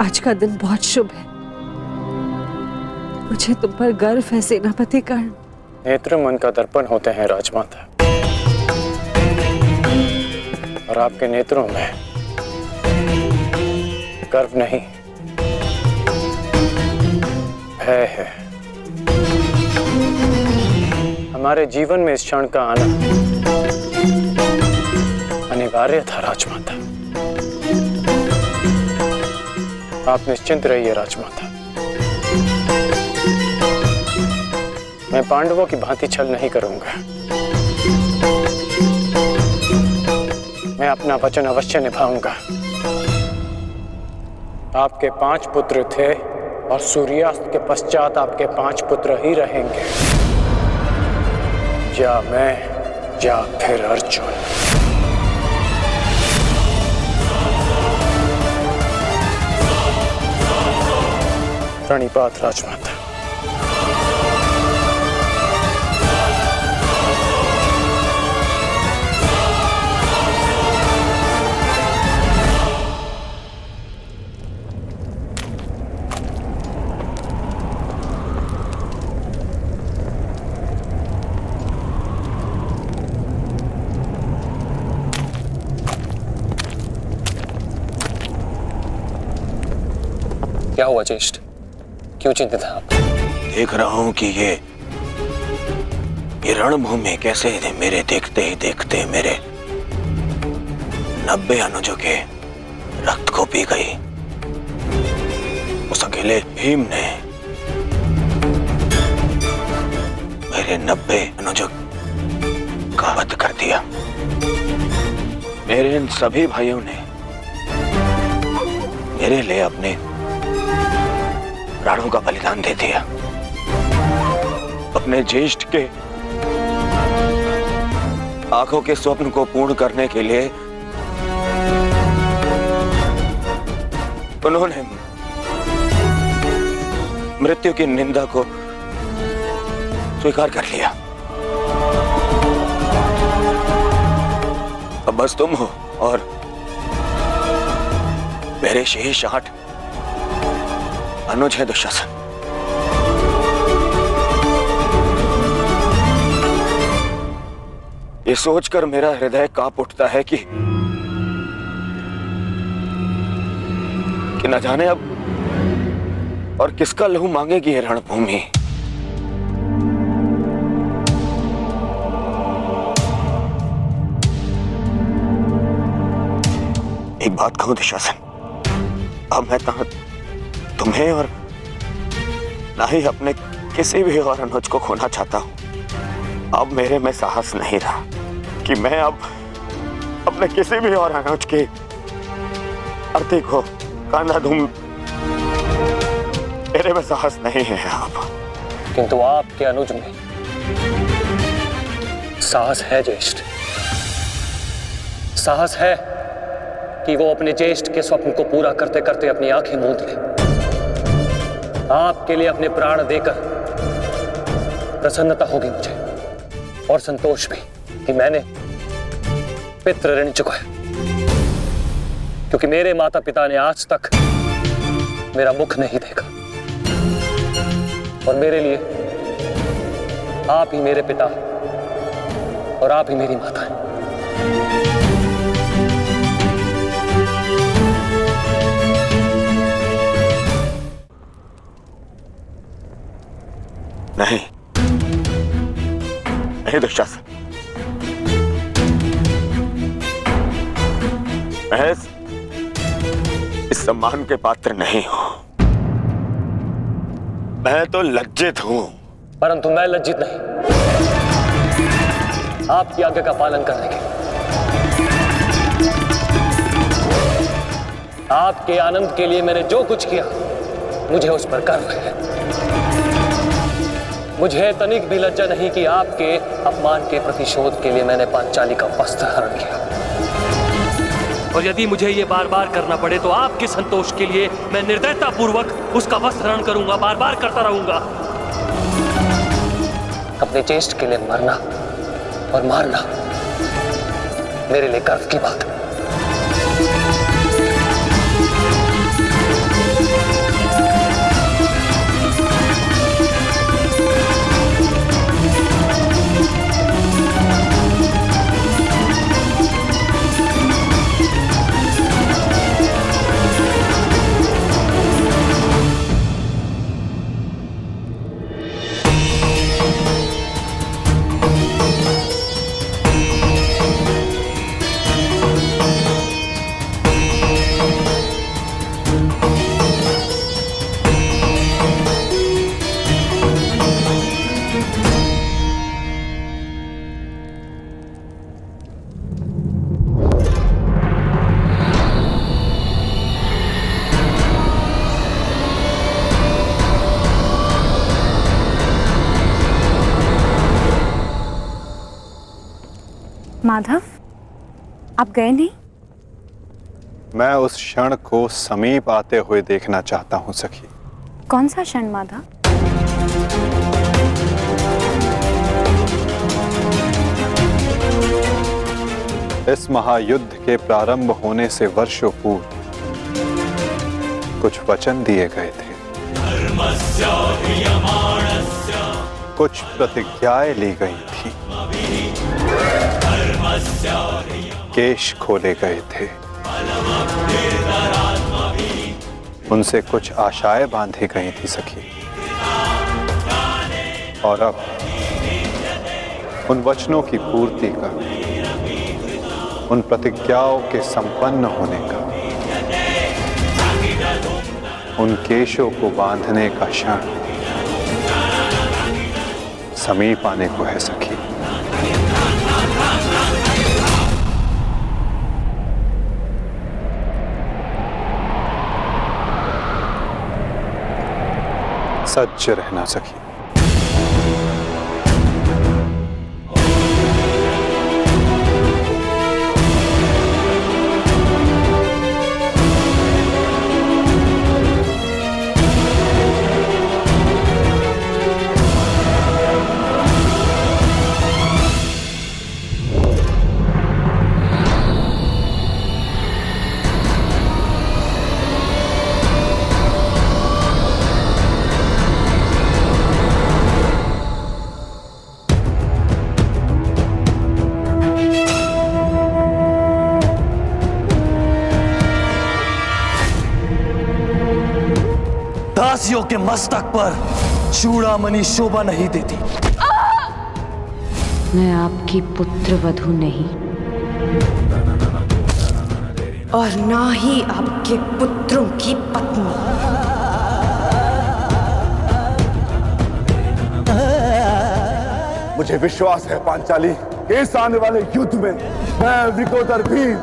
आज का दिन बहुत शुभ है। मुझे तुम पर गर्व है सेनापति कर्ण। नेत्र मन का दर्पण होते हैं राजमाता, और आपके नेत्रों में गर्व नहीं, भय है। हमारे जीवन में इस क्षण का आना अनिवार्य था राजमाता। आप निश्चिंत रहिए राजमाता, मैं पांडवों की भांति छल नहीं करूंगा। मैं अपना वचन अवश्य निभाऊंगा। आपके 5 पुत्र थे और सूर्यास्त के पश्चात आपके 5 पुत्र ही रहेंगे, या मैं या फिर अर्जुन। प्रणिपात राजमाता। क्या हुआ ज्येष्ठ, क्यों चिंतित हैं आप? देख रहा हूं कि ये रणभूमि कैसे मेरे देखते ही देखते मेरे 90 अनुजों के रक्त को पी गई। उस अकेले भीम ने मेरे 90 अनुजों का वध कर दिया। मेरे इन सभी भाइयों ने मेरे लिए अपने प्राणों का बलिदान दे दिया। अपने ज्येष्ठ के आंखों के स्वप्न को पूर्ण करने के लिए उन्होंने मृत्यु की निंदा को स्वीकार कर लिया। अब बस तुम हो और मेरे शेष 8 अनुज है दुशासन। ये सोचकर मेरा हृदय कांप उठता है कि न जाने अब और किसका लहू मांगेगी ये रणभूमि। एक बात कहूं दुशासन, अब मैं तुम्हें और ना ही अपने किसी भी और अनुज को खोना चाहता हूं। अब मेरे में साहस नहीं रहा कि मैं अब अपने किसी भी और अनुज की अर्थी को कांधा दूं। मेरे में साहस नहीं है अब। किंतु आपके अनुज में साहस है ज्येष्ठ। साहस है कि वो अपने ज्येष्ठ के स्वप्न को पूरा करते करते अपनी आंखें मूंद ले। आपके लिए अपने प्राण देकर प्रसन्नता होगी मुझे, और संतोष भी कि मैंने पितृ ऋण चुकाया, क्योंकि मेरे माता पिता ने आज तक मेरा मुख नहीं देखा, और मेरे लिए आप ही मेरे पिता और आप ही मेरी माता हैं। नहीं नहीं दुशासन, मैं इस सम्मान के पात्र नहीं हूं। मैं तो लज्जित हूं। परंतु मैं लज्जित नहीं, आपकी आज्ञा का पालन करने के आपके आनंद के लिए मैंने जो कुछ किया, मुझे उस पर गर्व है। मुझे तनिक भी लज्जा नहीं कि आपके अपमान के प्रतिशोध के लिए मैंने पांचाली का वस्त्र हरण किया। और यदि मुझे ये बार बार करना पड़े तो आपके संतोष के लिए मैं निर्दयता पूर्वक उसका वस्त्र हरण करूंगा, बार बार करता रहूंगा। अपने ज्येष्ठ के लिए मरना और मारना मेरे लिए गर्व की बात है। माधव, आप गए नहीं? मैं उस क्षण को समीप आते हुए देखना चाहता हूं सखी। कौन सा क्षण माधव? इस महायुद्ध के प्रारंभ होने से वर्षों पूर्व कुछ वचन दिए गए थे, कुछ प्रतिज्ञाएं ली गई थी, केश खोले गए थे, उनसे कुछ आशाएं बांधी गई थी सखी। और अब उन वचनों की पूर्ति का, उन प्रतिज्ञाओं के संपन्न होने का, उन केशों को बांधने का क्षण समीप आने को है सखी। सच्च रहना सखी। दासियों के मस्तक पर चूड़ामणि शोभा नहीं देती। मैं आपकी पुत्र वधू नहीं और ना ही आपके पुत्रों की पत्नी। मुझे विश्वास है पांचाली, इस आने वाले युद्ध में मैं विकोदर भीम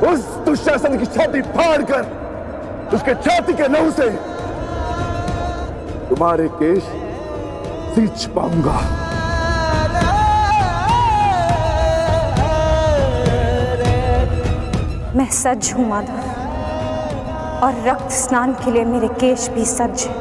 उस दुशासन की छाती फाड़कर उसके छाती के लहू से तुम्हारे केश सींच पाऊंगा। मैं सज्ज हूं माधव, और रक्त स्नान के लिए मेरे केश भी सज्ज हैं।